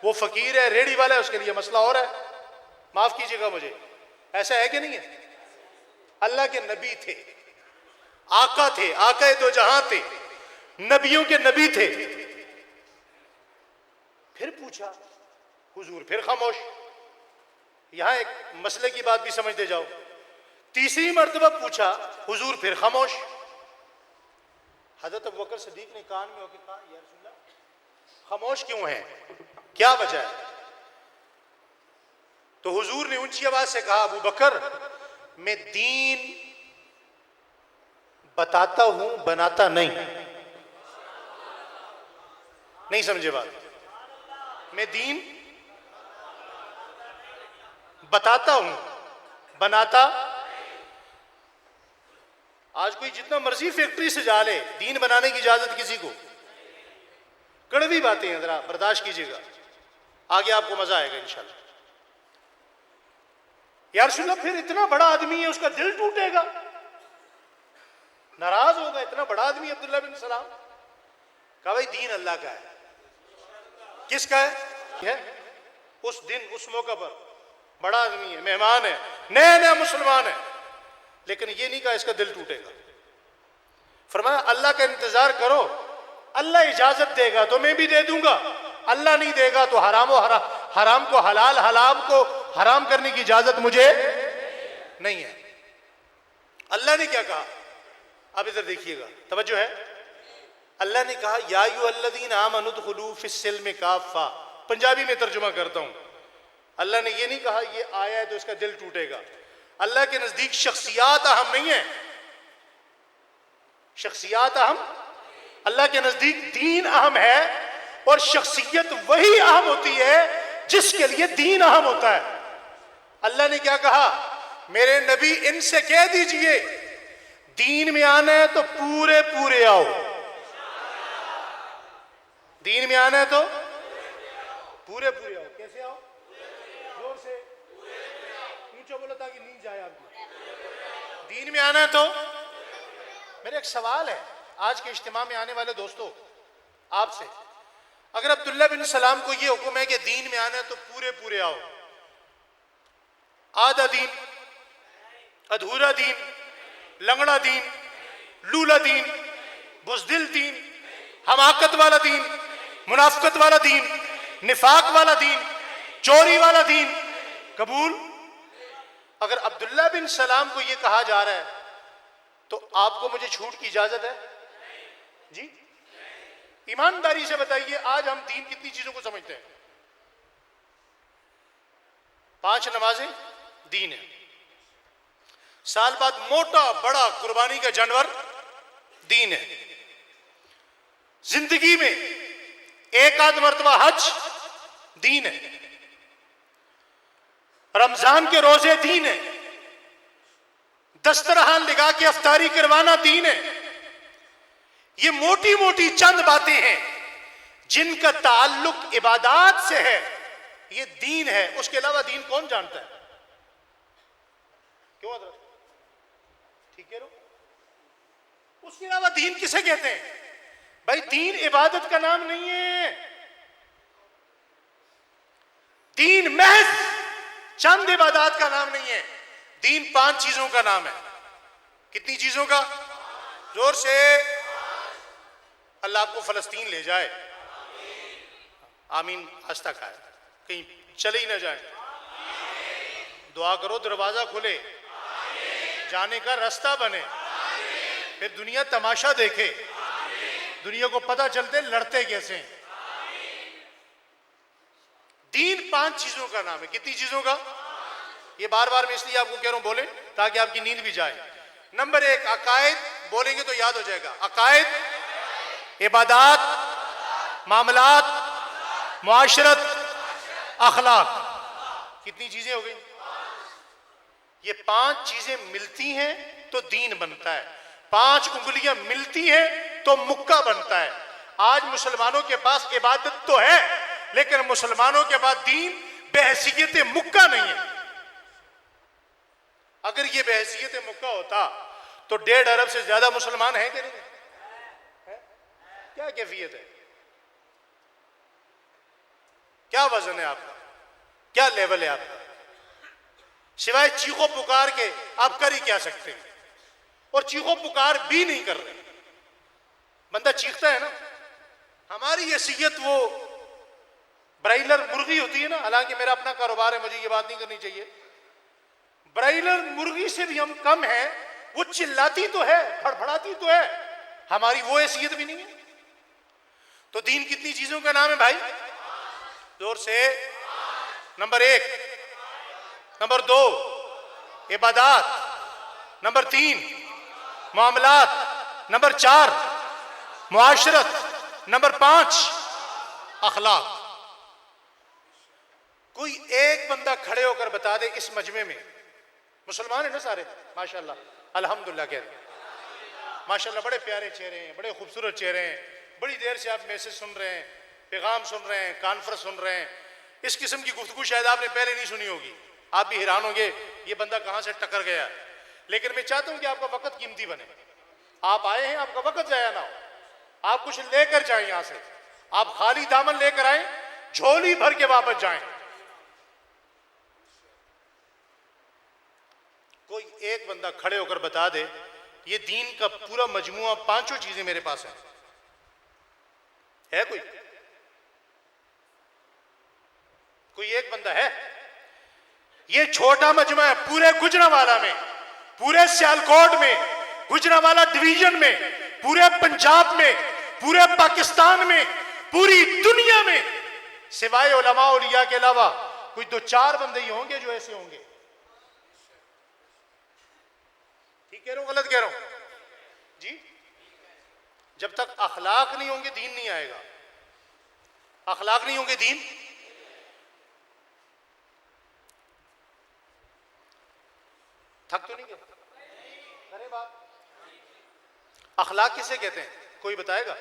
वो फकीर है, रेडी वाला है, उसके लिए मसला और है। माफ कीजिएगा मुझे, ऐसा है कि नहीं है? अल्लाह के नबी थे, आका थे, आका दो जहां थे, नबियों के नबी थे। फिर पूछा हुजूर, फिर खामोश। यहां एक मसले की बात भी समझते जाओ। तीसरी मर्तबा पूछा हुजूर, फिर खामोश। हजरत अबू बकर सिद्दीक ने कान में होकर कहा, या रसूल अल्लाह, खामोश क्यों है, क्या वजह है? तो हुजूर ने ऊंची आवाज से कहा, अबू बकर, मैं दीन बताता हूं, बनाता नहीं। नहीं समझे बात? मैं दीन बताता हूं, बनाता। आज कोई जितना मर्जी फैक्ट्री से जा ले, दीन बनाने की इजाजत किसी को? कड़वी बातें हैं, जरा बर्दाश्त कीजिएगा, आगे आपको मजा आएगा इंशाल्लाह। यार सुनो, फिर इतना बड़ा आदमी है, उसका दिल टूटेगा, नाराज होगा। इतना बड़ा आदमी अब्दुल्ला बिन सलाम। कहा भाई दीन अल्लाह का है। किसका है? उस दिन, उस मौका पर बड़ा आदमी है, मेहमान है, नया नया मुसलमान है, लेकिन ये नहीं कहा इसका दिल टूटेगा। फरमाया अल्लाह का इंतजार करो, अल्लाह इजाजत देगा तो मैं भी दे दूंगा, अल्लाह नहीं देगा तो हराम को हलाल, हलाल को हराम करने की इजाजत मुझे नहीं है। अल्लाह ने क्या कहा? अब इधर देखिएगा, तवज्जो है। अल्लाह ने कहा, या अय्युहल्लज़ीना आमनू उदखुलू फिस्सिल्मि काफ़ा। पंजाबी में तर्जुमा करता हूं। अल्लाह ने ये नहीं कहा ये आया है तो इसका दिल टूटेगा। अल्लाह के नजदीक शख्सियात अहम नहीं है, शख्सियात अहम, अल्लाह के नजदीक दीन अहम है। और शख्सियत वही अहम होती है जिसके लिए दीन अहम होता है। अल्लाह ने क्या कहा? मेरे नबी इनसे कह दीजिए दीन में आना है तो पूरे पूरे आओ। दीन में आना है तो पूरे पूरे आओ। कैसे आओ? जोर से ऊंचा बोलो ताकि नींद जाए आपकी। दीन में आना है तो। मेरा एक सवाल है आज के इज्तिमा में आने वाले दोस्तों आपसे, अगर अब्दुल्ला बिन सलाम को यह हुक्म है कि दीन में आना है तो पूरे पूरे आओ, आधा दीन, अधूरा दीन, लंगड़ा दीन, लूला दीन, बुज़दिल दीन, हमाकत वाला दीन, मुनाफिकत वाला दीन, निफाक वाला दीन, चोरी वाला दीन कबूल? अगर अब्दुल्ला बिन सलाम को यह कहा जा रहा है तो आपको मुझे छूट की इजाजत है जी? ईमानदारी से बताइए, आज हम दीन कितनी चीजों को समझते हैं? 5 नमाजें दीन है, साल बाद मोटा बड़ा कुर्बानी का जानवर दीन है, जिंदगी में एक आध मरतबा हज दीन है, रमजान के रोजे दीन है, दस्तरखान लगा के अफ्तारी करवाना दीन है। ये मोटी मोटी चंद बातें हैं जिनका ताल्लुक इबादत से है, ये दीन है। उसके अलावा दीन कौन जानता है? क्यों हज़रत? ठीक है लो, उसके अलावा दीन किसे कहते हैं? भाई दीन इबादत का नाम नहीं है, दीन महज चंद इबादत का नाम नहीं है। दीन 5 चीजों का नाम है। कितनी चीजों का? जोर से। अल्लाह आपको फलस्तीन ले जाए, आमीन। आज तक आए, कहीं चले ही ना जाए। दुआ करो दरवाजा खुले, जाने का रास्ता बने, फिर दुनिया तमाशा देखे, दुनिया को पता चलते लड़ते कैसे हैं। दीन 5 चीजों का नाम है। कितनी चीजों का? ये बार बार मैं इसलिए आपको कह रहा हूं बोले ताकि आपकी नींद भी जाए। नंबर एक अकायद, बोलेंगे तो याद हो जाएगा। अकायद, इबादात, मामलात, मुआशरत, अखलाक। कितनी चीजें हो गई? ये 5 चीजें मिलती हैं तो दीन बनता है। 5 उंगलियां मिलती हैं तो मुक्का बनता है। आज मुसलमानों के पास इबादत तो है, लेकिन मुसलमानों के पास दीन बहैसियत मुक्का नहीं है। अगर ये बहैसियत मुक्का होता तो 1.5 अरब से ज्यादा मुसलमान हैं कि नहीं है? क्या कैफियत है? क्या वजन है आपका? क्या लेवल है आपका? सिवाय चीखों पुकार के आप कर ही क्या सकते हैं? और चीखों पुकार भी नहीं कर रहे। बंदा चीखता है ना, हमारी हैसियत वो ब्राइलर मुर्गी होती है ना, हालांकि मेरा अपना कारोबार है, मुझे ये बात नहीं करनी चाहिए। ब्राइलर मुर्गी से भी हम कम हैं। वो चिल्लाती तो है, फड़फड़ाती तो है, हमारी वो हैसियत भी नहीं है। तो दीन कितनी चीजों का नाम है भाई? जोर से। नंबर 1, नंबर 2 इबादात, नंबर 3 मामलात, नंबर 4 मुआशरत, नंबर 5 अखलाक। कोई एक बंदा खड़े होकर बता दे इस मजमे में, मुसलमान है ना सारे माशाल्लाह, अल्हम्दुलिल्लाह कह रहे, माशाल्लाह बड़े प्यारे चेहरे हैं, बड़े खूबसूरत चेहरे हैं, बड़ी देर से आप मैसेज सुन रहे हैं, पैगाम सुन रहे हैं, कॉन्फ्रेंस सुन रहे हैं। इस किस्म की गुफ्तगू शायद आपने पहले नहीं सुनी होगी। आप भी हैरान होंगे ये बंदा कहां से टकर गया। लेकिन मैं चाहता हूं कि आपका वक्त कीमती बने। आप आए हैं, आपका वक्त जाया ना हो। आप कुछ लेकर जाएं यहां से। आप खाली दामन लेकर आए, झोली भर के वापस जाएं। कोई एक बंदा खड़े होकर बता दे ये दीन का पूरा मजमुआ 5 चीजें मेरे पास है कोई? कोई एक बंदा है? ये छोटा मजमा है पूरे गुजरांवाला में, पूरे सियालकोट में, गुजरांवाला डिवीजन में, पूरे पंजाब में, पूरे पाकिस्तान में, पूरी दुनिया में, सिवाय उलमा औलिया के अलावा कोई 2-4 बंदे ही होंगे जो ऐसे होंगे। ठीक कह रहा हूं, गलत कह रहा हूं जी? जब तक अखलाक नहीं होंगे दीन नहीं आएगा। अखलाक नहीं होंगे दीन। थक तो नहीं गए? अरे बात, अखलाक किसे कहते हैं कोई बताएगा?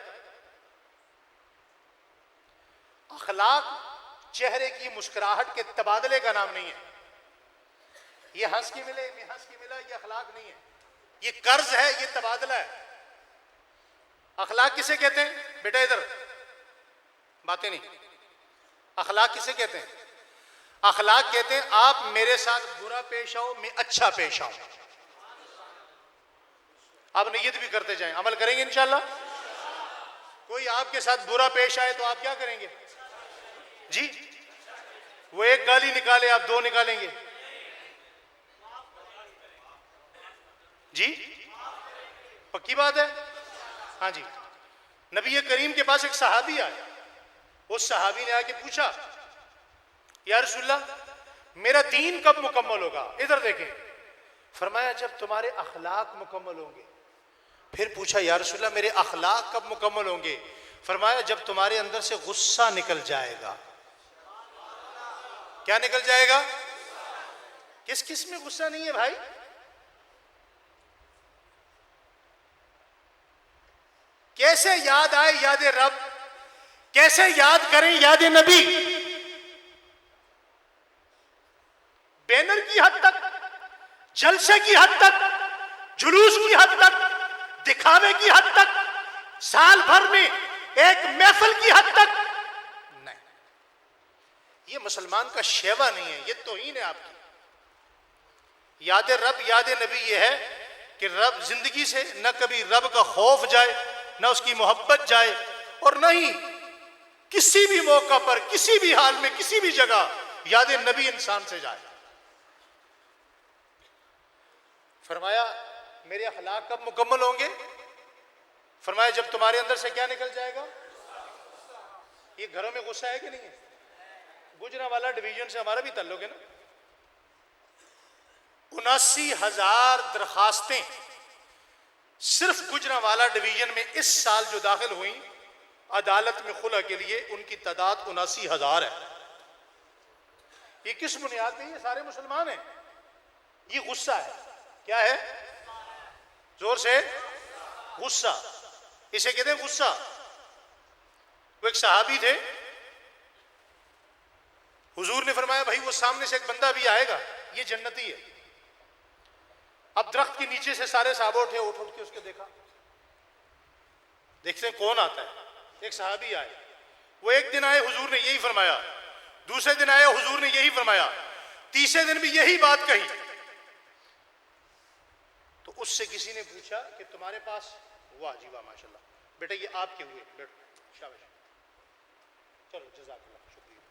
अखलाक चेहरे की मुस्कुराहट के तबादले का नाम नहीं है। ये हंस के मिले, मैं हंस के मिला, ये अखलाक नहीं है। ये कर्ज है, ये तबादला है। अखलाक किसे कहते हैं बेटा? इधर बातें नहीं। अखलाक किसे कहते हैं? अखलाक कहते हैं आप मेरे साथ बुरा पेश आओ, मैं अच्छा पेश आऊं। आप नियत भी करते जाएं, अमल करेंगे इंशाल्लाह। कोई आपके साथ बुरा पेश आए तो आप क्या करेंगे जी? वो एक गाली निकाले, आप 2 निकालेंगे जी? पक्की बात है? हाँ जी। नबी करीम के पास एक सहाबी आया। उस सहाबी ने आके पूछा, या रसूलल्लाह मेरा दीन कब मुकम्मल होगा? इधर देखें। फरमाया जब तुम्हारे अखलाक मुकम्मल होंगे। फिर पूछा या रसूलल्लाह मेरे अखलाक कब मुकम्मल होंगे? फरमाया जब तुम्हारे अंदर से गुस्सा निकल जाएगा। क्या निकल जाएगा? किस किस में गुस्सा नहीं है भाई? कैसे याद आए याद रब, कैसे याद करें याद नबी? बैनर की हद तक, जलसे की हद तक, जुलूस की हद तक, दिखावे की हद तक, साल भर में एक महफिल की हद तक नहीं। ये मुसलमान का शेवा नहीं है, ये तौहीन है आपकी। याद रब याद नबी ये है कि रब जिंदगी से न कभी रब का खौफ जाए, न उसकी मोहब्बत जाए, और न ही किसी भी मौका पर, किसी भी हाल में, किसी भी जगह याद नबी इंसान से जाए। फरमाया मेरे अखलाक कब मुकम्मल होंगे? फरमाया जब तुम्हारे अंदर से क्या निकल जाएगा? ये घरों में गुस्सा है कि नहीं है? गुजरांवाला डिवीजन से हमारा भी ताल्लुक है ना। 79,000 दरखास्तें सिर्फ गुजरांवाला डिवीजन में इस साल जो दाखिल हुई अदालत में खुला के लिए, उनकी तादाद 79,000 है। ये किस बुनियाद पे? ये सारे मुसलमान हैं। ये गुस्सा है। क्या है? जोर से, गुस्सा। इसे कहते हैं गुस्सा। वो एक सहाबी थे, हुजूर ने फरमाया भाई वो सामने से एक बंदा भी आएगा, ये जन्नती है। अब दरख्त के नीचे से सारे साहबा उठे, उठ के उसके देखा, देखते हैं कौन आता है। एक सहाबी आए, वो एक दिन आए, हुजूर ने यही फरमाया, दूसरे दिन आए, हुजूर ने यही फरमाया, तीसरे दिन भी यही बात कही। तो उससे किसी ने पूछा कि तुम्हारे पास, वाह जी वाह माशाल्लाह, बेटा ये आपके हुए, बैठो, शाबाश, चलो जज़ाकल्लाह, शुक्रिया।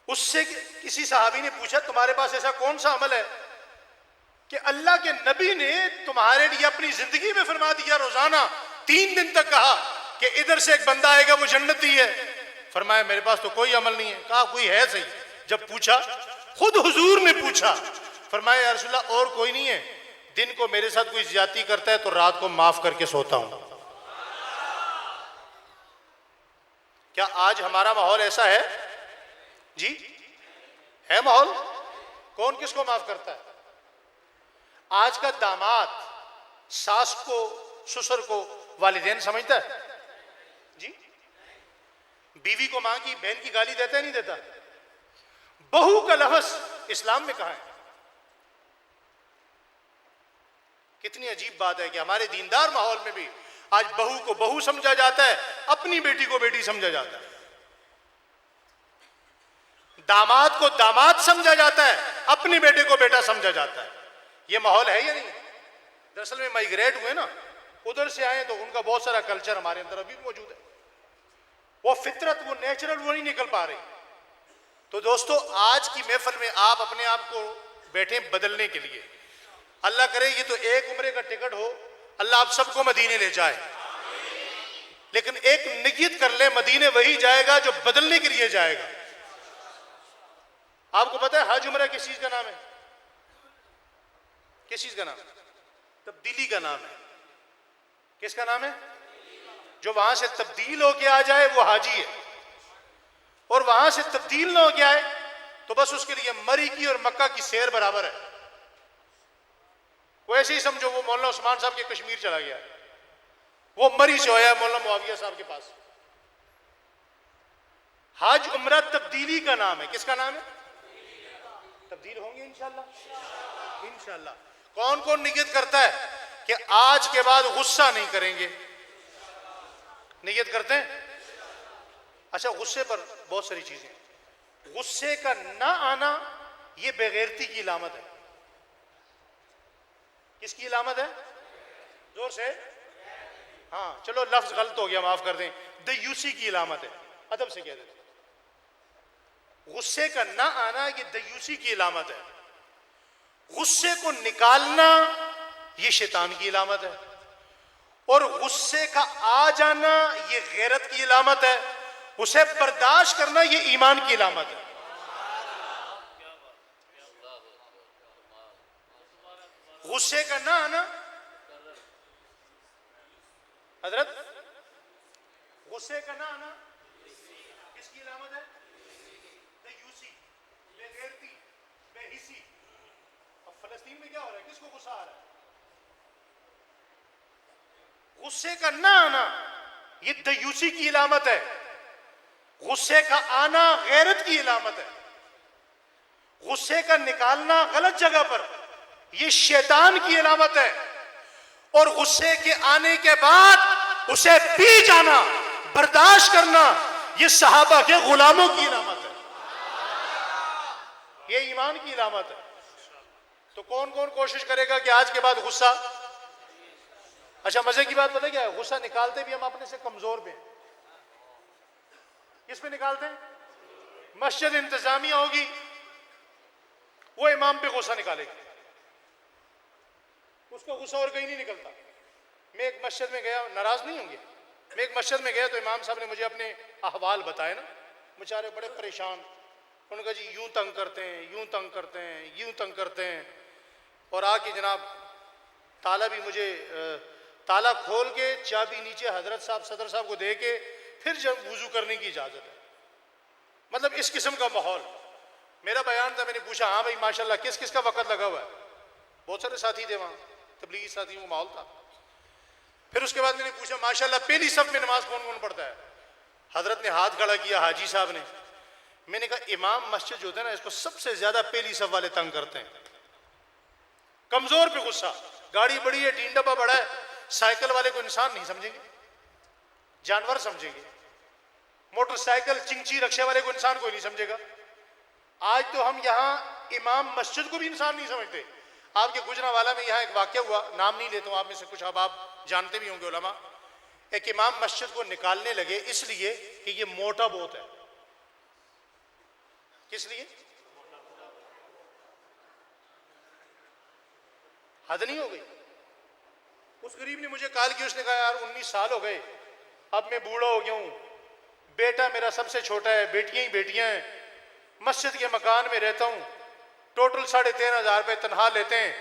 उससे किसी सहाबी ने पूछा तुम्हारे पास ऐसा कौन सा अमल है कि अल्लाह के नबी ने तुम्हारे लिए अपनी जिंदगी में फरमा दिया, रोजाना 3 दिन तक कहा कि इधर से एक बंदा आएगा वो जन्नती है। फरमाया मेरे पास तो कोई अमल नहीं है। कहा कोई है सही। जब पूछा, खुद हुजूर ने पूछा, फरमाया या रसूलल्लाह और कोई नहीं है, दिन को मेरे साथ कोई ज्यादती करता है तो रात को माफ करके सोता हूं। क्या आज हमारा माहौल ऐसा है? जी है माहौल? कौन किसको माफ करता है? आज का दामाद सास को, ससुर को वालिदैन समझता है? जी बीवी को मां की, बहन की गाली देता है नहीं देता? बहू का लफ्ज इस्लाम में कहां है? कितनी अजीब बात है कि हमारे दीनदार माहौल में भी आज बहू को बहू समझा जाता है, अपनी बेटी को बेटी समझा जाता है, दामाद को दामाद समझा जाता है, अपनी बेटे को बेटा समझा जाता है। ये माहौल है या नहीं? दरअसल में माइग्रेट हुए ना, उधर से आए तो उनका बहुत सारा कल्चर हमारे अंदर अभी मौजूद है। वो फितरत, वो नेचुरल वो नहीं निकल पा रही। तो दोस्तों आज की महफिल में आप अपने आप को बैठे बदलने के लिए। अल्लाह करे ये तो एक उम्रे का टिकट हो, अल्लाह आप सबको मदीने ले जाए, लेकिन एक नियत कर ले, मदीने वही जाएगा जो बदलने के लिए जाएगा। आपको पता है हज उम्रा किस चीज का नाम है? किस चीज का नाम? तब्दीली का नाम है। किसका नाम है? जो वहां से तब्दील होके आ जाए वो हाजी है, और वहां से तब्दील ना होके आए तो बस उसके लिए मरी की और मक्का की सैर बराबर है। वो ऐसे ही समझो वो मौलाना उस्मान साहब के कश्मीर चला गया, वो मरी से होया मौलाना मुआविया साहब के पास। हज उम्रा तब्दीली का नाम है। किसका नाम है? तब्दील होंगे इंशाअल्लाह। इंशाअल्लाह। कौन कौन नियत करता है कि आज के बाद गुस्सा नहीं करेंगे? नियत करते हैं? अच्छा, गुस्से पर बहुत सारी चीजें। गुस्से का ना आना यह बेगैरती की इलामत है। किसकी इलामत है? जोर से। हाँ चलो लफ्ज गलत हो गया, माफ कर दें, दयूसी की इलामत है। अदब से कह देते। गुस्से का ना आना ये दयूसी की इलामत है। गुस्से को निकालना ये शैतान की इलामत है, और गुस्से का आ जाना ये गैरत की इलामत है। उसे बर्दाश्त करना ये ईमान की इलामत है। गुस्से का ना आना, हजरत, गुस्से का ना आना किसकी इलामत है? दयूसी, बेगैरती, बेहिसी। अब फलस्तीन में क्या हो रहा है? किसको गुस्सा आ रहा है? गुस्से का ना आना ये दयूसी की इलामत है। गुस्से का आना गैरत की इलामत है। गुस्से का निकालना गलत जगह पर ये शैतान की इलामत है, और गुस्से के आने के बाद उसे पी जाना, बर्दाश्त करना ये सहाबा के गुलामों की इलामत है, ये ईमान की इलामत है। तो कौन कौन कोशिश करेगा कि आज के बाद गुस्सा? अच्छा मजे की बात पता क्या है? गुस्सा निकालते भी हम अपने से कमजोर पे हैं। किस पे निकालते हैं? मस्जिद इंतजामिया होगी, वो इमाम पे गुस्सा निकालेगी, उसका गुस्सा और कहीं नहीं निकलता। मैं एक मस्जिद में गया, नाराज नहीं होंगे, मैं एक मस्जिद में गया तो इमाम साहब ने मुझे अपने अहवाल बताए ना, बेचारे बड़े परेशान। उन्होंने कहा जी यूं तंग करते हैं, यूं तंग करते हैं, यूं तंग करते हैं, और आके जनाब ताला भी मुझे ताला खोल के चाबी नीचे हजरत साहब सदर साहब को दे के फिर जब वुजू करने की इजाज़त है। मतलब इस किस्म का माहौल। मेरा बयान था, मैंने पूछा हाँ भाई माशाल्लाह किस किस का वक़्त लगा हुआ है? बहुत सारे साथी थे वहाँ, तबलीगी साथियों का माहौल था। फिर उसके बाद मैंने पूछा माशाल्लाह पहली सफ में नमाज कौन कौन पढ़ता है? हजरत ने हाथ खड़ा किया, हाजी साहब ने। मैंने कहा इमाम मस्जिद जो होता है ना, इसको सबसे ज्यादा पहली सफ वाले तंग करते हैं। कमजोर पे गुस्सा, गाड़ी बड़ी है, टीन डब्बा बड़ा है, साइकिल वाले को इंसान नहीं समझेंगे, जानवर समझेंगे। मोटरसाइकिल चिंची रक्शे वाले को इंसान कोई नहीं समझेगा। आज तो हम यहाँ इमाम मस्जिद को भी इंसान नहीं समझते। आपके गुजरांवाला में यहाँ एक वाक्य हुआ, नाम नहीं लेता हूँ, आप में से कुछ अब आप जानते भी होंगे उलमा। एक इमाम मस्जिद को निकालने लगे इसलिए कि ये मोटा बहुत है। किस लिए? हद नहीं हो गई। उस गरीब ने मुझे कॉल किया, उसने कहा यार 19 साल हो गए, अब मैं बूढ़ा हो गया हूँ, बेटा मेरा सबसे छोटा है, बेटियां ही बेटियां हैं, मस्जिद के मकान में रहता हूँ, टोटल 13,500 रुपये तनख्वाह लेते हैं,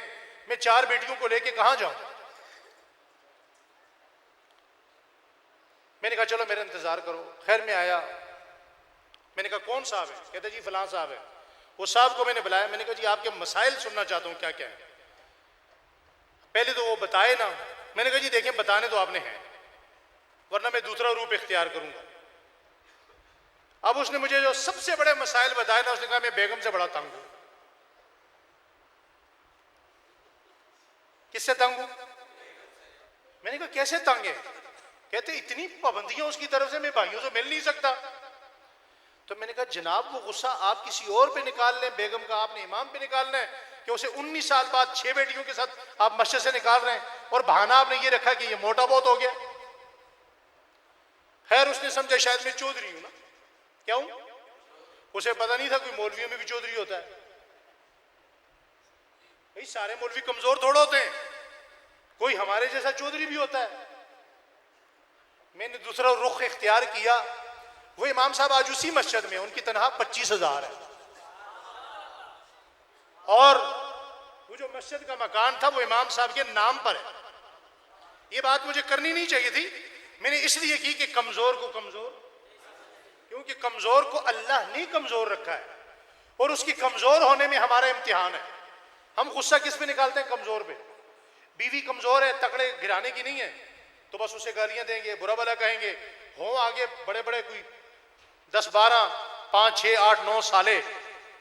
मैं 4 बेटियों को लेके कहाँ जाऊँ? मैंने कहा चलो मेरा इंतजार करो। खैर मैं आया, मैंने कहा कौन साहब है? कहते जी फलां साहब है। वो साहब को मैंने बुलाया, मैंने कहा जी आपके मसाइल सुनना चाहता हूँ, क्या क्या है। पहले तो वो बताए ना। मैंने कहा जी देखें बताने तो आपने हैं, वरना मैं दूसरा रूप इख्तियार करूंगा। अब उसने मुझे जो सबसे बड़े मसाइल बताए ना, उसने कहा मैं बेगम से बड़ा तंग हूं। किससे तंग हूं? मैंने कहा कैसे तंग है? कहते इतनी पाबंदियां उसकी तरफ से, मैं भाइयों से मिल नहीं सकता। तो मैंने कहा जनाब वो गुस्सा आप किसी और पे निकाल लें, बेगम का आपने इमाम पे निकालना है कि उसे 19 साल बाद 6 बेटियों के साथ आप मस्जिद से निकाल रहे हैं, और बहाना आपने ये रखा कि ये मोटा बहुत हो गया। खैर उसने समझा शायद मैं चौधरी हूं ना। क्यों? उसे पता नहीं था कोई मौलवियों में भी चौधरी होता है। भाई सारे मौलवी कमजोर थोड़ा होते हैं, कोई हमारे जैसा चौधरी भी होता है। मैंने दूसरा रुख इख्तियार किया। वो इमाम साहब आज उसी मस्जिद में, उनकी तनख्वाह 25,000 है, और वो जो मस्जिद का मकान था वो इमाम साहब के नाम पर है। ये बात मुझे करनी नहीं चाहिए थी, मैंने इसलिए की कि कमजोर को कमजोर, क्योंकि कमजोर को अल्लाह ने कमजोर रखा है, और उसकी कमजोर होने में हमारा इम्तिहान है। हम गुस्सा किस पे निकालते हैं? कमजोर पे। बीवी कमजोर है, तकड़े गिराने की नहीं है, तो बस उसे गालियां देंगे, बुरा भला कहेंगे। हो आगे बड़े बड़े कोई 10, 12, 5, 6, 8, 9 साले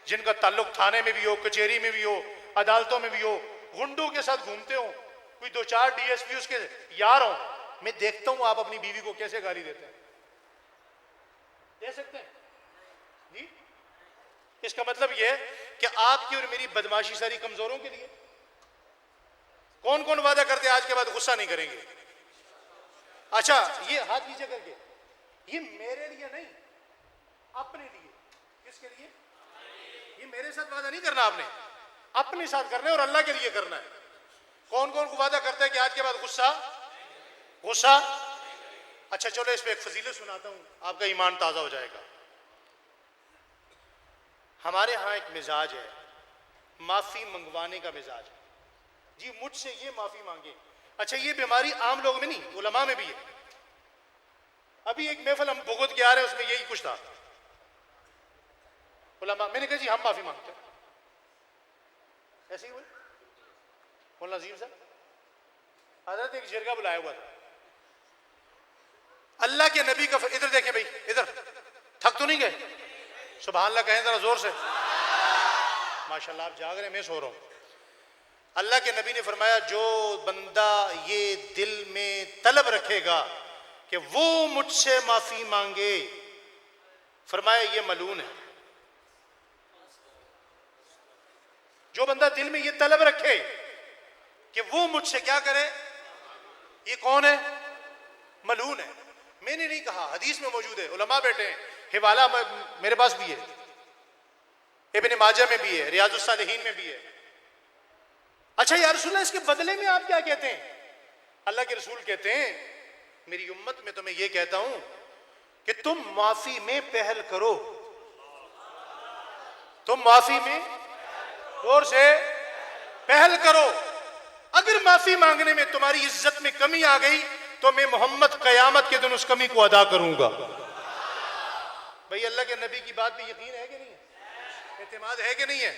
जिनका ताल्लुक थाने में भी हो, कचहरी में भी हो, अदालतों में भी हो, गुंडों के साथ घूमते हो, कोई 2-4 DSP उसके यार हो, मैं देखता हूं आप अपनी बीवी को कैसे गाली देते हैं। दे सकते हैं जी? इसका मतलब यह है कि आपकी और मेरी बदमाशी सारी कमजोरों के लिए। कौन कौन वादा करते आज के बाद गुस्सा नहीं करेंगे? अच्छा ये हाथ नीचे करके, ये मेरे लिए नहीं, अपने लिए। किसके लिए? ये मेरे साथ वादा नहीं करना आपने, अपने साथ करना है और अल्लाह के लिए करना है। कौन कौन को वादा करता है कि आज के बाद गुस्सा गुस्सा? अच्छा चलो इस पे एक फजीलत सुनाता हूं, आपका ईमान ताजा हो जाएगा। हमारे यहाँ एक मिजाज है, माफी मंगवाने का मिजाज है। जी मुझसे ये माफी मांगे। अच्छा ये बीमारी आम लोगों में नहीं, उलमा में भी है। अभी एक महफिल हम भुगत के आ रहे हैं, उसमें यही कुछ था। उलमा, मैंने कहा जी हम माफी मांगते हैं, ऐसे ही हुए। मौलाना नजीर साहब हजरत एक जिरगा बुलाया हुआ था, अल्लाह के नबी का। इधर देखें भाई, इधर थक तो नहीं गए? सुभान अल्लाह कहें जरा जोर से। माशाल्लाह आप जाग रहे हैं, मैं सो रहा हूं। अल्लाह के नबी ने फरमाया जो बंदा ये दिल में तलब रखेगा कि वो मुझसे माफी मांगे, फरमाया ये मलून है। जो बंदा दिल में ये तलब रखे कि वो मुझसे क्या करे, ये कौन है? मलून है। मैंने नहीं कहा, हदीस में मौजूद है, उलमा बैठे हैं, हिवाला मेरे पास भी है, इब्न माजा में भी है, रियाजुस सालिहीन में भी है। अच्छा या रसूल अल्लाह इसके बदले में आप क्या कहते हैं? अल्लाह के रसूल कहते हैं मेरी उम्मत में तो मैं ये कहता हूं कि तुम माफी में पहल करो, तुम माफी में और से पहल करो। अगर माफी मांगने में तुम्हारी इज्जत में कमी आ गई तो मैं मोहम्मद कयामत के दिन उस कमी को अदा करूंगा। भाई अल्लाह के नबी की बात भी यकीन है कि नहीं है, एतमाद है कि नहीं है?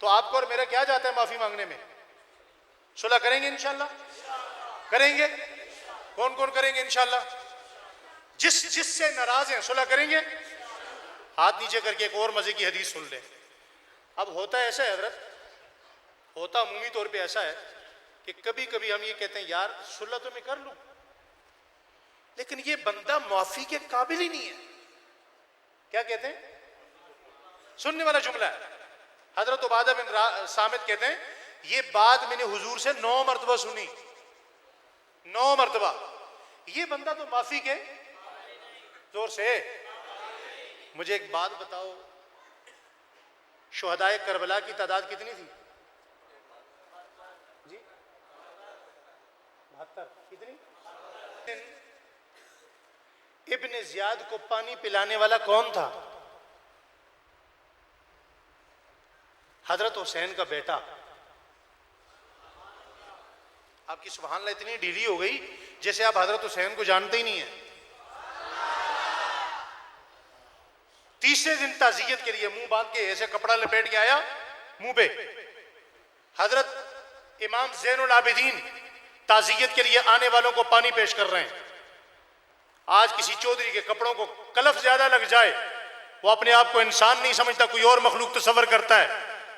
तो आपको और मेरा क्या जाता है माफी मांगने में? सुलह करेंगे इंशाल्लाह, करेंगे। कौन कौन करेंगे इंशाल्लाह? जिससे नाराज हैं सुलह करेंगे। हाथ नीचे करके एक और मजे की हदीस सुन ले। अब होता है ऐसा है हजरत, होता अमूमी तौर पे ऐसा है कि कभी कभी हम ये कहते हैं यार सुलह तो मैं कर लूं, लेकिन ये बंदा माफी के काबिल ही नहीं है। क्या कहते हैं? सुनने वाला जुमला है। हजरत उबादा बिन सामित कहते हैं ये बात मैंने हुजूर से 9 मरतबा सुनी, 9 मरतबा। ये बंदा तो माफी के जोर से। मुझे एक बात बताओ, शुहदाए करबला की तादाद कितनी थी जी? 72। कितनी? इब्ने जियाद को पानी पिलाने वाला कौन था? हजरत हुसैन का बेटा। आपकी सुभान अल्लाह इतनी ढीली हो गई जैसे आप हजरत हुसैन को जानते ही नहीं है। तीसरे दिन ताजियत के लिए मुंह बांध के ऐसे कपड़ा लपेट के आया मुंह पे। हजरत इमाम ज़ैनुल आबिदीन ताजियत के लिए आने वालों को पानी पेश कर रहे हैं। आज किसी चौधरी के कपड़ों को कलफ ज्यादा लग जाए, वो अपने आप को इंसान नहीं समझता, कोई और मखलूक तसव्वुर करता है।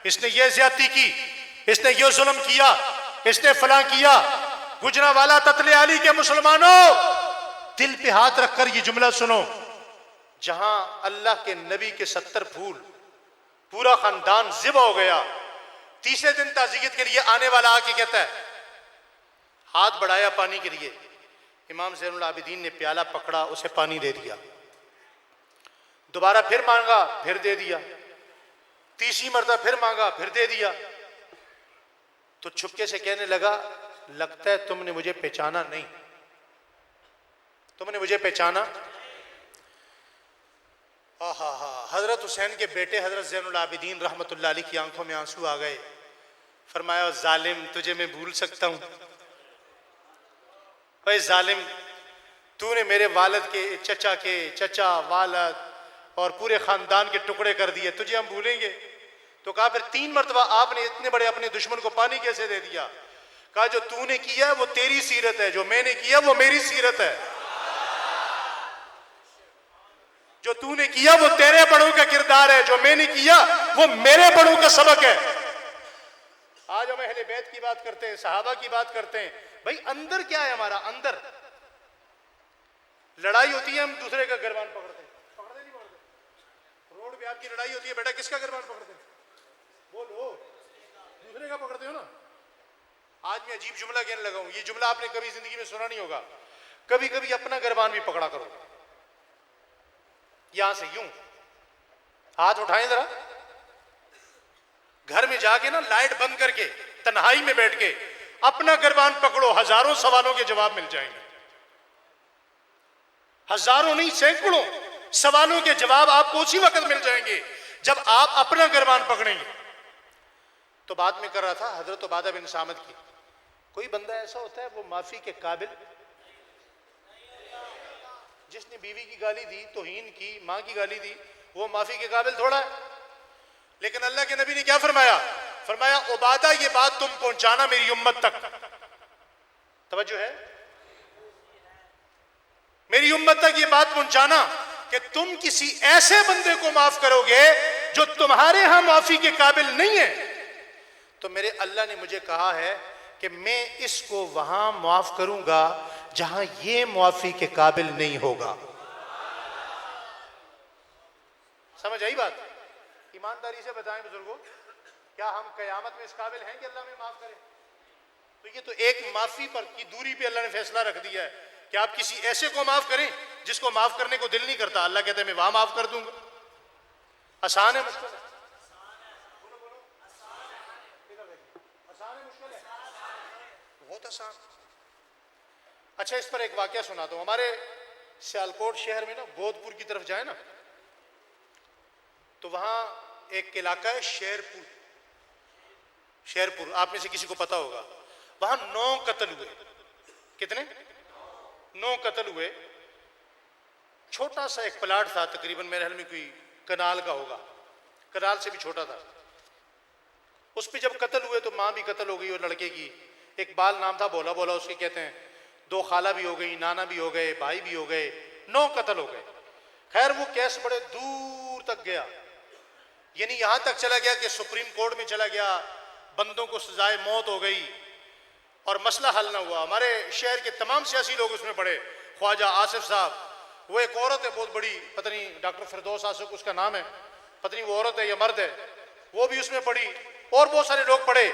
इसने ये ज्यादती की, इसने ये जुल्म किया, इसने फलां किया। गुजरांवाला ततले आली के मुसलमानों, दिल पे हाथ रखकर ये जुमला सुनो। जहां अल्लाह के नबी के 70 फूल, पूरा खानदान ज़िबा हो गया, तीसरे दिन ताजियत के लिए आने वाला आके कहता है, हाथ बढ़ाया पानी के लिए। इमाम ज़ैनुल आबिदीन ने प्याला पकड़ा, उसे पानी दे दिया। दोबारा फिर मांगा, फिर दे दिया। तीसरी मरतबा फिर मांगा, फिर दे दिया। तो छुपके से कहने लगा, लगता है तुमने मुझे पहचाना नहीं, तुमने मुझे पहचाना। आहा हा। हजरत हुसैन के बेटे हजरत ज़ैनुल आबिदीन रहमतुल्लाह अलैह की आंखों में आंसू आ गए। फरमाया, जालिम तुझे मैं भूल सकता हूं? भाई जालिम, तूने मेरे वालिद के चचा के चचा, वालिद और पूरे खानदान के टुकड़े कर दिए, तुझे हम भूलेंगे? तो कहा फिर 3 मरतबा आपने इतने बड़े अपने दुश्मन को पानी कैसे दे दिया? कहा जो तूने किया वो तेरी सीरत है, जो मैंने किया वो मेरी सीरत है। जो तूने किया वो तेरे बड़ों का किरदार है, जो मैंने किया वो मेरे बड़ों का सबक है। आज हम अहले बैत की बात करते हैं, सहाबा की बात करते हैं। भाई अंदर क्या है हमारा? अंदर लड़ाई होती है, हम दूसरे का गिरबान पकड़ते हैं। पकड़ते नहीं पकड़ते? रोड पे आपकी लड़ाई होती है, बेटा किसका गिरबान पकड़ते हैं? बोलो, दूसरे का पकड़ते हो ना। आज मैं अजीब जुमला कहने लगा हूं, ये जुमला आपने कभी जिंदगी में सुना नहीं होगा। कभी कभी अपना गिरबान भी पकड़ा करो। यहां से यूं हाथ उठाएं जरा, घर में जाके ना लाइट बंद करके तन्हाई में बैठ के अपना गिरबान पकड़ो, हजारों सवालों के जवाब मिल जाएंगे। हजारों नहीं, सैकड़ों सवालों के जवाब आपको उसी वक्त मिल जाएंगे जब आप अपना गिरबान पकड़ेंगे। तो बात में कर रहा था हजरत उबादा बिन सामित की। कोई बंदा ऐसा होता है वो माफी के काबिल, जिसने बीवी की गाली दी, तौहीन की, मां की गाली दी, वो माफी के काबिल थोड़ा है। लेकिन अल्लाह के नबी ने क्या फरमाया? फरमाया, उबादा ये बात तुम पहुंचाना मेरी उम्मत तक। तवज्जो है? मेरी उम्मत तक ये बात पहुंचाना कि तुम किसी ऐसे बंदे को माफ करोगे जो तुम्हारे यहां माफी के काबिल नहीं है, तो मेरे अल्लाह ने मुझे कहा है कि मैं इसको वहां माफ करूंगा जहां ये माफी के काबिल नहीं होगा। समझ आई बात? ईमानदारी से बताएं बुजुर्गों, क्या हम कयामत में इस काबिल हैं कि अल्लाह में माफ करे? तो ये तो एक माफी पर की दूरी पे अल्लाह ने फैसला रख दिया है कि आप किसी ऐसे को माफ करें जिसको माफ करने को दिल नहीं करता। अल्लाह कहते हैं मैं वहां माफ कर दूंगा। आसान है मुश्किल है? आसान है मुश्किल है? बहुत आसान। अच्छा, इस पर एक वाकया सुनाता हूं। हमारे सियालकोट शहर में ना, गोदपुर की तरफ जाए ना, तो वहां एक इलाका है शेरपुर। शेरपुर आप में से किसी को पता होगा। वहां 9 कत्ल हुए। कितने? 9 कत्ल हुए। छोटा सा एक प्लाट था, तकरीबन मेरे ख्याल में कोई कनाल का होगा, कनाल से भी छोटा था। उस पर जब कत्ल हुए तो माँ भी कत्ल हो गई और लड़के की, एक बाल नाम था, बोला बोला उसके कहते हैं, 2 खाला भी हो गई, नाना भी हो गए, भाई भी हो गए, 9 कत्ल हो गए। खैर वो केस बड़े दूर तक गया, यानी यहां तक चला गया कि सुप्रीम कोर्ट में चला गया, बंदों को सजाए मौत हो गई और मसला हल ना हुआ। हमारे शहर के तमाम सियासी लोग उसमें पड़े, ख्वाजा आसिफ साहब, वो एक औरत है बहुत बड़ी, पता नहीं डॉक्टर फिरदौस आसिफ उसका नाम है, पता नहीं वो औरत है या मर्द है, वो भी उसमें पड़ी और बहुत सारे लोग पड़े,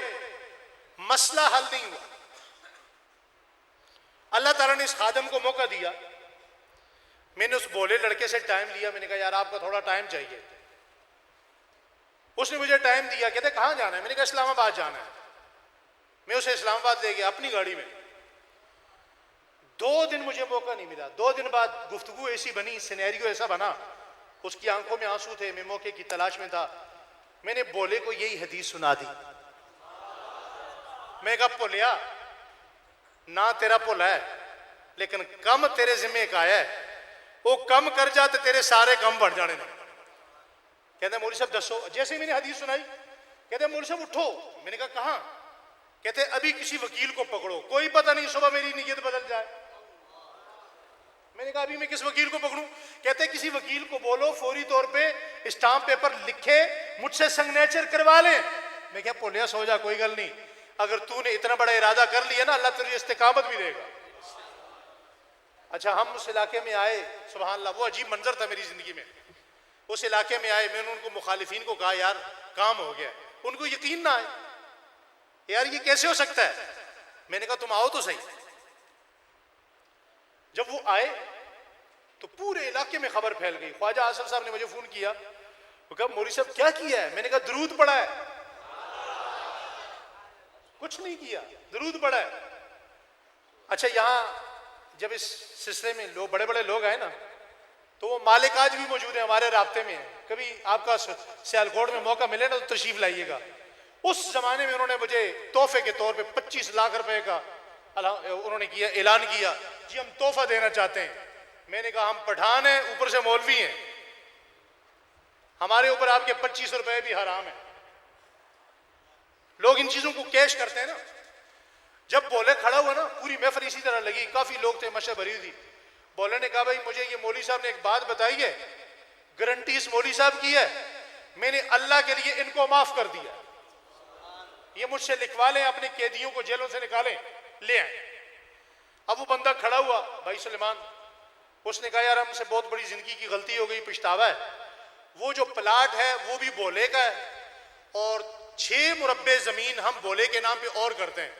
मसला हल नहीं हुआ। अल्लाह ताला ने इस खादम को मौका दिया। मैंने उस भोले लड़के से टाइम लिया, मैंने कहा यार आपका थोड़ा टाइम चाहिए। उसने मुझे टाइम दिया, कहते कहाँ जाना है? मैंने कहा इस्लामाबाद जाना है। मैं उसे इस्लामाबाद ले गया अपनी गाड़ी में। 2 दिन मुझे मौका नहीं मिला। 2 दिन बाद गुफ्तगू ऐसी बनी, सिनेरियो ऐसा बना, उसकी आंखों में आंसू थे, मैं मौके की तलाश में था। मैंने बोले को यही हदीस सुना दी। मैं कहा पोलिया ना तेरा पुल है, लेकिन कम तेरे जिम्मे का है, वो कम कर जा तो तेरे सारे कम बढ़ जाने ना। कहते मौलवी साहब दसो। जैसे मैंने हदीस सुनाई, कहते मौलवी साहब उठो। मैंने कहा कहाँ? कहते अभी किसी वकील को पकड़ो, कोई पता नहीं सुबह मेरी नीयत बदल जाए। मैंने कहा अभी मैं किस वकील को पकड़ूं? कहते किसी वकील को बोलो फौरी तौर पे स्टाम्प पेपर लिखे, मुझसे सिग्नेचर करवा ले। मैं क्या पोलिया सो जा, कोई गल नहीं, अगर तूने इतना बड़ा इरादा कर लिया ना, अल्लाह तुझे इस्तिकामत भी देगा। अच्छा, हम उस इलाके में आए, सुभान अल्लाह, वो अजीब मंजर था मेरी जिंदगी में। उस इलाके में आए, मैंने उनको मुखालिफिन को कहा यार काम हो गया। उनको यकीन ना आए, यार ये कैसे हो सकता है? मैंने कहा तुम आओ तो सही। जब वो आए तो पूरे इलाके में खबर फैल गई। ख्वाजा आसिफ साहब ने मुझे फोन किया, वो कहा मौलवी साहब क्या किया है? मैंने कहा दरूद पढ़ा है। कुछ नहीं किया, दरूद पढ़ा है। अच्छा, यहां जब इस सिलसिले में लोग बड़े बड़े लोग आए ना, तो वो मालिक आज भी मौजूद है, हमारे राब्ते में है। कभी आपका सियालकोट में मौका मिले ना तो तशरीफ लाइएगा। उस जमाने में उन्होंने मुझे तोहफे के तौर पे 25 लाख रुपए का उन्होंने किया, ऐलान किया जी हम तोहफा देना चाहते हैं। मैंने कहा हम पठान हैं, ऊपर से मौलवी हैं, हमारे ऊपर आपके 25 रुपए भी हराम है। लोग इन चीजों को कैश करते हैं ना। जब बोले खड़ा हुआ ना, पूरी महफिल इसी तरह लगी, काफी लोग थे, मशा भरी थी। बोले ने कहा भाई मुझे ये मौलवी साहब ने एक बात बताई है, गारंटी इस मौलवी साहब की है, मैंने अल्लाह के लिए इनको माफ कर दिया, ये मुझसे लिखवा लें, अपने कैदियों को जेलों से निकालें, ले आए। अब वो बंदा खड़ा हुआ, भाई सुलेमान, उसने कहा यार हमसे बहुत बड़ी जिंदगी की गलती हो गई, पछतावा है। वो जो प्लाट है वो भी बोले का है और 6 मुरब्बे जमीन हम बोले के नाम पे और करते हैं।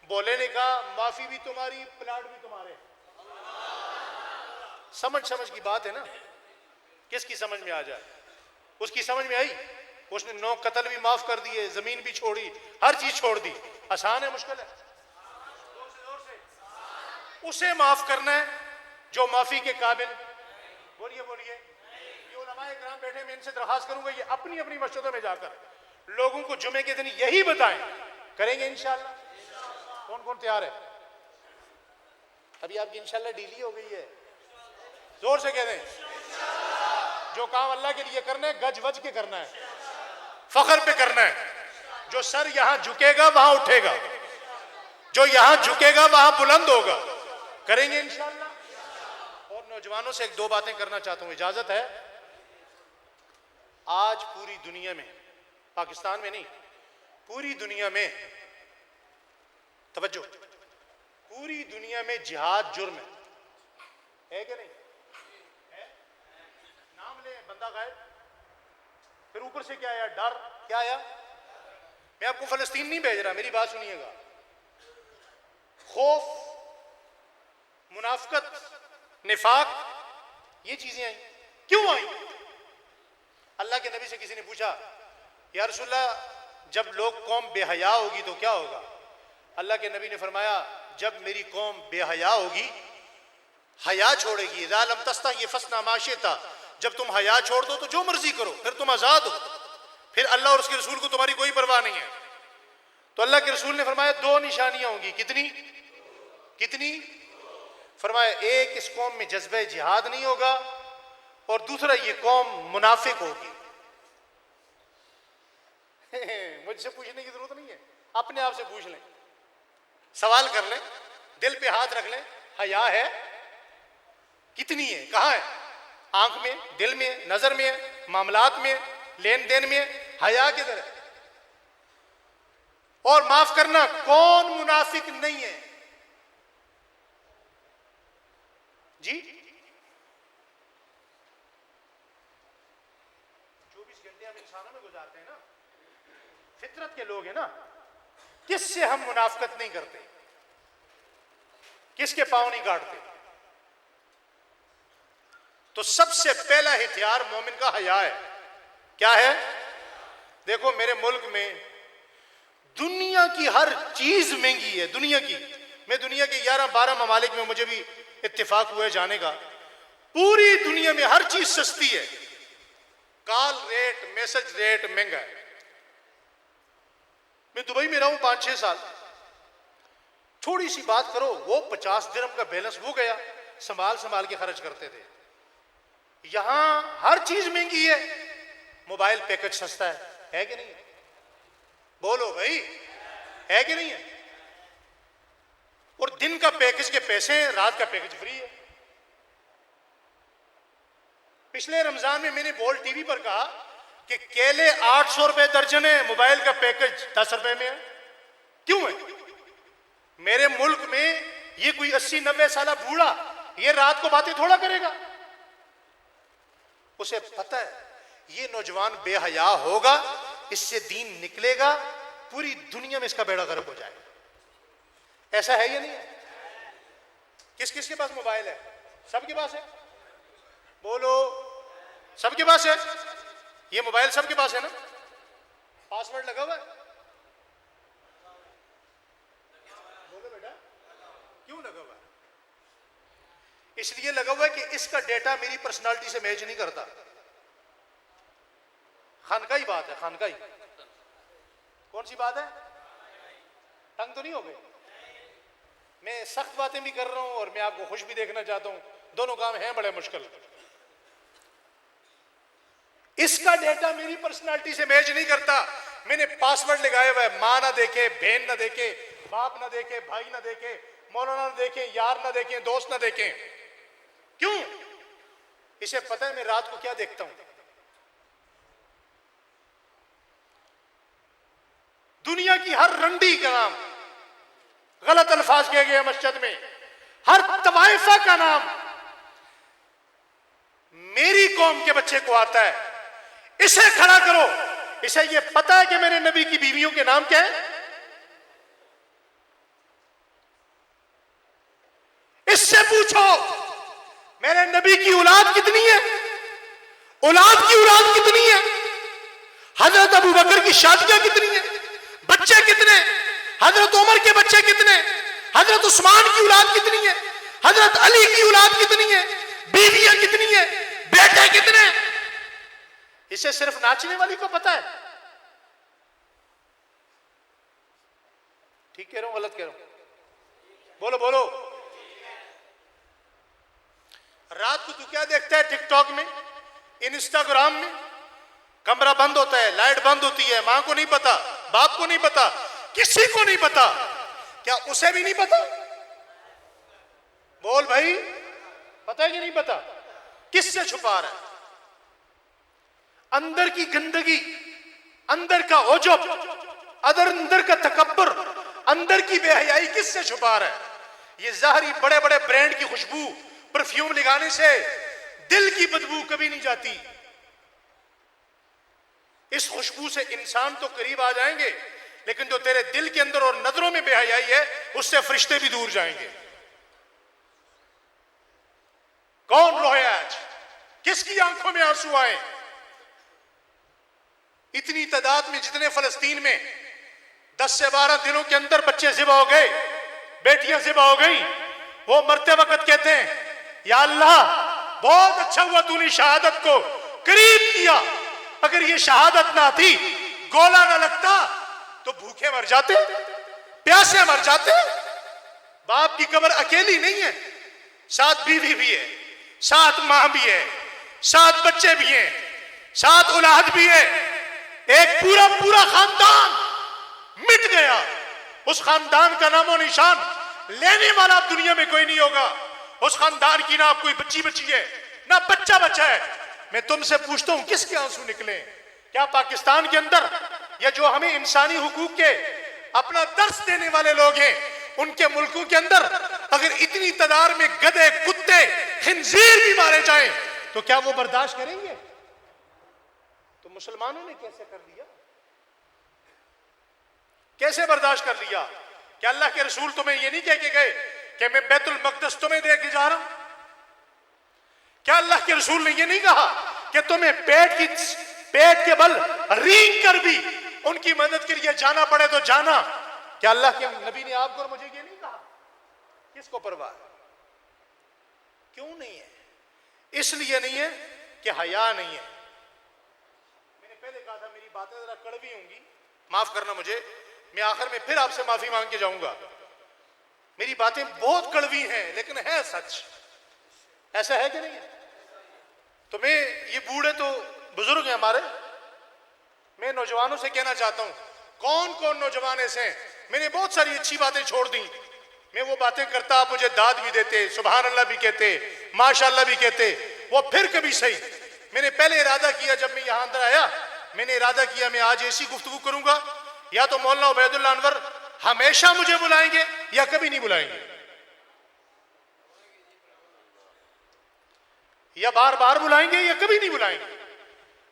बोले ने कहा माफी भी तुम्हारी, प्लाट भी तुम्हारे। समझ की बात है ना, किसकी समझ में आ जाए? उसकी समझ में आई। उसने 9 कत्ल भी माफ कर दिए, जमीन भी छोड़ी, हर चीज छोड़ दी। आसान है मुश्किल है? उसे माफ करना है जो माफी के काबिल। बोलिए बोलिए। ये उलमाए किराम बैठे, मैं इनसे दरखास्त करूंगा ये अपनी अपनी मस्जिदों में जाकर लोगों को जुमे के दिन यही बताएं। करेंगे इंशाल्लाह? कौन कौन तैयार है? अभी आपकी इंशाल्लाह डीली हो गई है, जोर से कह दें। जो काम अल्लाह के लिए करना है गज वज के करना है, फख्र पे करना है। जो सर यहां झुकेगा वहां उठेगा, जो यहां झुकेगा वहां बुलंद होगा। करेंगे इंशाल्लाह। और नौजवानों से 1-2 बातें करना चाहता हूं, इजाजत है? आज पूरी दुनिया में, पाकिस्तान में नहीं, पूरी दुनिया में, तवज्जो, पूरी दुनिया में जिहाद जुर्म है कि नहीं है? नाम ले, बंदा गायब। फिर ऊपर से क्या आया? डर। क्या आया? मैं आपको फलस्तीन नहीं भेज रहा, मेरी बात सुनिएगा। खौफ, मुनाफकत, निफाक, ये चीजें आई। क्यों आई? अल्लाह के नबी से किसी ने पूछा या रसूलल्लाह जब लोग कौम बेहया होगी तो क्या होगा? अल्लाह के नबी ने फरमाया जब मेरी कौम बेहया होगी, हया छोड़ेगी, इज़ा लम तस्तही फस्ना मा शिता, जब तुम हया छोड़ दो तो जो मर्जी करो, फिर तुम आजाद हो, फिर अल्लाह और उसके रसूल को तुम्हारी कोई परवाह नहीं है। तो अल्लाह के रसूल ने फरमाया दो निशानियां होंगी। कितनी कितनी? फरमाया एक, इस कौम में जज्बे जिहाद नहीं होगा, और दूसरा ये कौम मुनाफिक होगी। मुझसे पूछने की जरूरत नहीं है, अपने आप से पूछ लें, सवाल कर लें, दिल पे हाथ रख लें, हया है कितनी है? कहां है? आंख में, दिल में, नजर में, मामलात में, लेन देन में, हया किधर है? और माफ करना, कौन मुनाफिक नहीं है जी? 24 घंटे हम इंसानों में गुजारते हैं ना, फितरत के लोग हैं ना, किससे हम मुनाफिकत नहीं करते? किसके पांव नहीं काटते? तो सबसे पहला हथियार मोमिन का हया है। क्या है? देखो मेरे मुल्क में दुनिया की हर चीज महंगी है, दुनिया की। मैं दुनिया के 11-12 ममालिक में, मुझे भी इत्तेफाक हुआ जाने का, पूरी दुनिया में हर चीज सस्ती है। कॉल रेट, मैसेज रेट महंगा है। मैं दुबई में रहूं 5-6 साल, थोड़ी सी बात करो, वो 50 दिरहम का बैलेंस वो गया, संभाल संभाल के खर्च करते थे। यहां हर चीज महंगी है, मोबाइल पैकेज सस्ता है कि नहीं? बोलो भाई, है कि नहीं है? और दिन का पैकेज के पैसे हैं, रात का पैकेज फ्री है। पिछले रमजान में मैंने बोल टीवी पर कहा कि केले 800 रुपए दर्जन है, मोबाइल का पैकेज 10 रुपए में है। क्यों है? मेरे मुल्क में ये कोई 80-90 साल बूढ़ा ये रात को बातें थोड़ा करेगा। उसे पता है ये नौजवान बेहया होगा, इससे दीन निकलेगा, पूरी दुनिया में इसका बेड़ा गर्क हो जाएगा। ऐसा है या नहीं है? किस किस के पास मोबाइल है? सबके पास है? बोलो, सबके पास है? ये मोबाइल सबके पास है ना? पासवर्ड लगा हुआ है? बोलो बेटा, क्यों लगा हुआ है? इसलिए लगा हुआ है कि इसका डेटा मेरी पर्सनालिटी से मैच नहीं करता। खानका ही बात है, खानका ही। कौन सी बात है? तंग तो नहीं हो गए? मैं सख्त बातें भी कर रहा हूं और मैं आपको खुश भी देखना चाहता हूं, दोनों काम हैं बड़े मुश्किल। इसका डेटा मेरी पर्सनालिटी से मैच नहीं करता। मैंने पासवर्ड लगाया हुआ है, मां ना देखे, बहन ना देखे, बाप ना देखे, भाई ना देखे, मौलाना ना देखे, यार ना देखे, दोस्त ना देखे। क्यों? इसे पता है मैं रात को क्या देखता हूं। दुनिया की हर रंडी का नाम गलत अल्फाज कहे गए मस्जिद में, हर तवाइफा का नाम मेरी कौम के बच्चे को आता है। इसे खड़ा करो, इसे ये पता है कि मेरे नबी की बीवियों के नाम क्या है? इससे पूछो मेरे नबी की औलाद कितनी है? औलाद की औलाद कितनी है? हजरत अबू बकर की शादियां कितनी है? बच्चे कितने? हजरत उमर के बच्चे कितने? हजरत उस्मान की औलाद कितनी है? हजरत अली की औलाद कितनी है? बीवियां कितनी है? बेटे कितने? इसे सिर्फ नाचने वाली को पता है। ठीक कह रहा हूं, गलत कह रहा हूं? बोलो बोलो। रात को तू क्या देखता है? टिकटॉक में, इंस्टाग्राम में। कमरा बंद होता है, लाइट बंद होती है, मां को नहीं पता, बाप को नहीं पता, किसी को नहीं पता। क्या उसे भी नहीं पता? बोल भाई, पता है कि नहीं पता? किससे छुपा रहा है? अंदर की गंदगी, अंदर का उजुब, अंदर का तकब्बुर, अंदर की बेहयाई किससे छुपा रहा है? ये ज़ाहरी बड़े बड़े ब्रांड की खुशबू, परफ्यूम लगाने से दिल की बदबू कभी नहीं जाती। इस खुशबू से इंसान तो करीब आ जाएंगे, लेकिन जो तेरे दिल के अंदर और नजरों में बेहयाई है, उससे फरिश्ते भी दूर जाएंगे। कौन रोए आज? किसकी आंखों में आंसू आए? इतनी तादाद में जितने फलस्तीन में 10 से 12 दिनों के अंदर बच्चे ज़िबा हो गए, बेटियां ज़िबा हो गई, वो मरते वक्त कहते हैं या अल्लाह बहुत अच्छा हुआ तूने शहादत को करीब किया, अगर ये शहादत ना थी, गोला ना लगता तो भूखे मर जाते, प्यासे मर जाते। बाप की कब्र अकेली नहीं है, साथ बीवी भी है, साथ मां भी है, साथ बच्चे भी हैं, साथ औलाद भी है। एक पूरा पूरा खानदान मिट गया। उस खानदान का नामो निशान लेने वाला अब दुनिया में कोई नहीं होगा। उस खानदान की ना कोई बच्ची बच्ची है, ना बच्चा बच्चा है। मैं तुमसे पूछता हूं, किसके आंसू निकले? क्या पाकिस्तान के अंदर या जो हमें इंसानी हुकूक के अपना दर्स देने वाले लोग हैं, उनके मुल्कों के अंदर अगर इतनी तादाद में गधे, कुत्ते, खिंजीर भी मारे जाएं तो क्या वो बर्दाश्त करेंगे? तो मुसलमानों ने कैसे कर लिया? कैसे बर्दाश्त कर लिया? क्या अल्लाह के रसूल तुम्हें ये नहीं कह के गए कि मैं बैतुल मक़दस तुम्हें दे के जा रहा हूं? क्या अल्लाह के रसूल ने ये नहीं कहा कि तुम्हें पेट के बल रींग कर भी उनकी मदद के लिए जाना पड़े तो जाना? क्या अल्लाह के नबी ने आपको और मुझे ये नहीं कहा? किसको परवाह? क्यों नहीं है? इसलिए नहीं है कि हया नहीं है। मैंने पहले कहा था मेरी बातें जरा कड़वी होंगी, माफ करना मुझे। मैं आखिर में फिर आपसे माफी मांग के जाऊंगा। मेरी बातें बहुत कड़वी हैं लेकिन है सच। ऐसा है कि नहीं है? तो मैं, ये बूढ़े तो बुजुर्ग हैं हमारे, मैं नौजवानों से कहना चाहता हूं, कौन कौन नौजवान ऐसे हैं? मैंने बहुत सारी अच्छी बातें छोड़ दी। मैं वो बातें करता, आप मुझे दाद भी देते, सुभान अल्लाह भी कहते, माशाअल्लाह भी कहते, वो फिर कभी सही। मैंने पहले इरादा किया, जब मैं यहां अंदर आया मैंने इरादा किया मैं आज ऐसी गुफ्तगू करूंगा, या तो मौलाना उबैदुल्लाह अनवर हमेशा मुझे बुलाएंगे या कभी नहीं बुलाएंगे, या बार बार बुलाएंगे या कभी नहीं बुलाएंगे।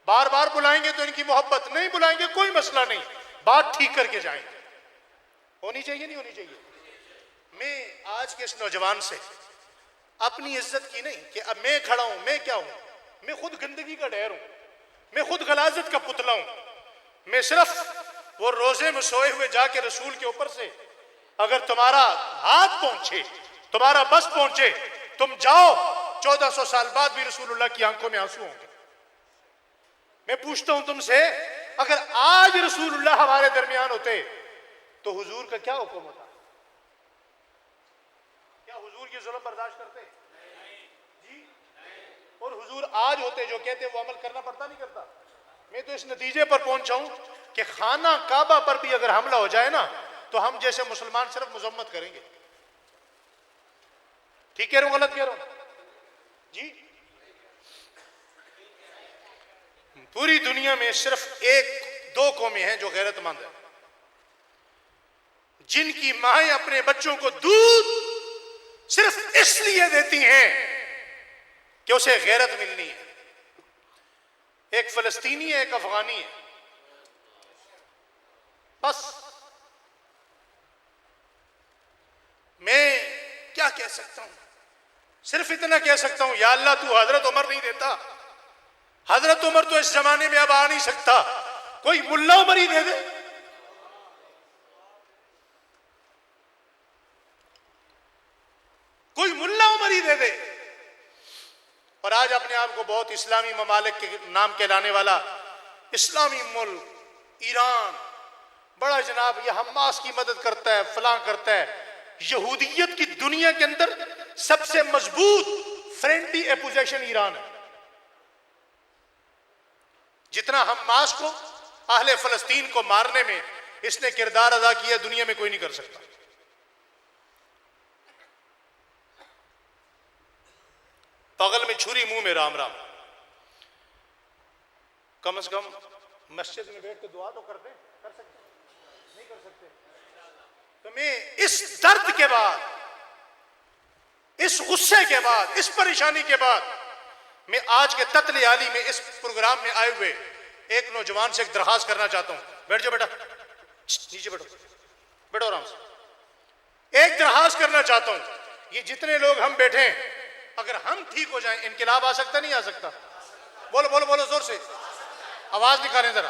बार बार बुलाएंगे तो इनकी मोहब्बत, नहीं बुलाएंगे कोई मसला नहीं, बात ठीक करके जाएंगे। होनी चाहिए नहीं होनी चाहिए? मैं आज के इस नौजवान से अपनी इज्जत की नहीं कि अब मैं खड़ा हूं, मैं क्या हूं, मैं खुद गंदगी का ढेर हूं, मैं खुद गलाजत का पुतला हूं। मैं सिर्फ वो रोजे में सोए हुए जाके रसूल के ऊपर से अगर तुम्हारा हाथ पहुंचे, तुम्हारा बस पहुंचे, तुम जाओ, 1400 साल बाद भी रसूलुल्लाह की आंखों में आंसू होंगे। मैं पूछता हूं तुमसे, अगर आज रसूलुल्लाह हमारे दरमियान होते तो हुजूर का क्या हुक्म होता? क्या हुजूर ये जुल्म बर्दाश्त करते? जी? और हुजूर आज होते, जो कहते वो अमल करना पड़ता नहीं करता? मैं तो इस नतीजे पर पहुंचा हूं कि खाना काबा पर भी अगर हमला हो जाए ना तो हम जैसे मुसलमान सिर्फ मजम्मत करेंगे। ठीक कह रहा हूं, गलत कह रहा हूं? जी? पूरी दुनिया में सिर्फ एक दो कौमें हैं जो गैरतमंद है, जिनकी माएं अपने बच्चों को दूध सिर्फ इसलिए देती हैं कि उसे गैरत मिलनी है। एक फलस्तीनी है, एक अफगानी है, बस। मैं क्या कह सकता हूं? सिर्फ इतना कह सकता हूं, या अल्लाह तू हजरत उमर नहीं देता। हजरत उमर तो इस जमाने में अब आ नहीं सकता, कोई मुल्ला उमर ही दे दे। कोई मुल्ला उमर ही दे दे। और आज अपने आप को बहुत इस्लामी ममालिक के नाम कहलाने वाला इस्लामी मुल्क ईरान, बड़ा जनाब ये हमास की मदद करता है, फलां करता है। यहूदियत की दुनिया के अंदर सबसे मजबूत फ्रेंडली एपोजिशन ईरान है। जितना हमास को, अहले फलस्तीन को मारने में इसने किरदार अदा किया, दुनिया में कोई नहीं कर सकता। बगल में छुरी, मुंह में राम राम। कम से कम मस्जिद में बैठ के दुआ तो कर सकते? नहीं कर सकते। तो मैं इस दर्द के बाद, इस गुस्से के बाद, इस परेशानी के बाद, मैं आज के तत्ले आली में इस प्रोग्राम में आए हुए एक नौजवान से एक दरखास्त करना चाहता हूं। बैठ जाओ बेटा, नीचे बैठो, बैठो आराम से। एक दरखास्त करना चाहता हूं, ये जितने लोग हम बैठे हैं, अगर हम ठीक हो जाएं, इनकलाब आ सकता नहीं आ सकता? बोलो बोलो बोलो जोर से, आवाज निकालें जरा।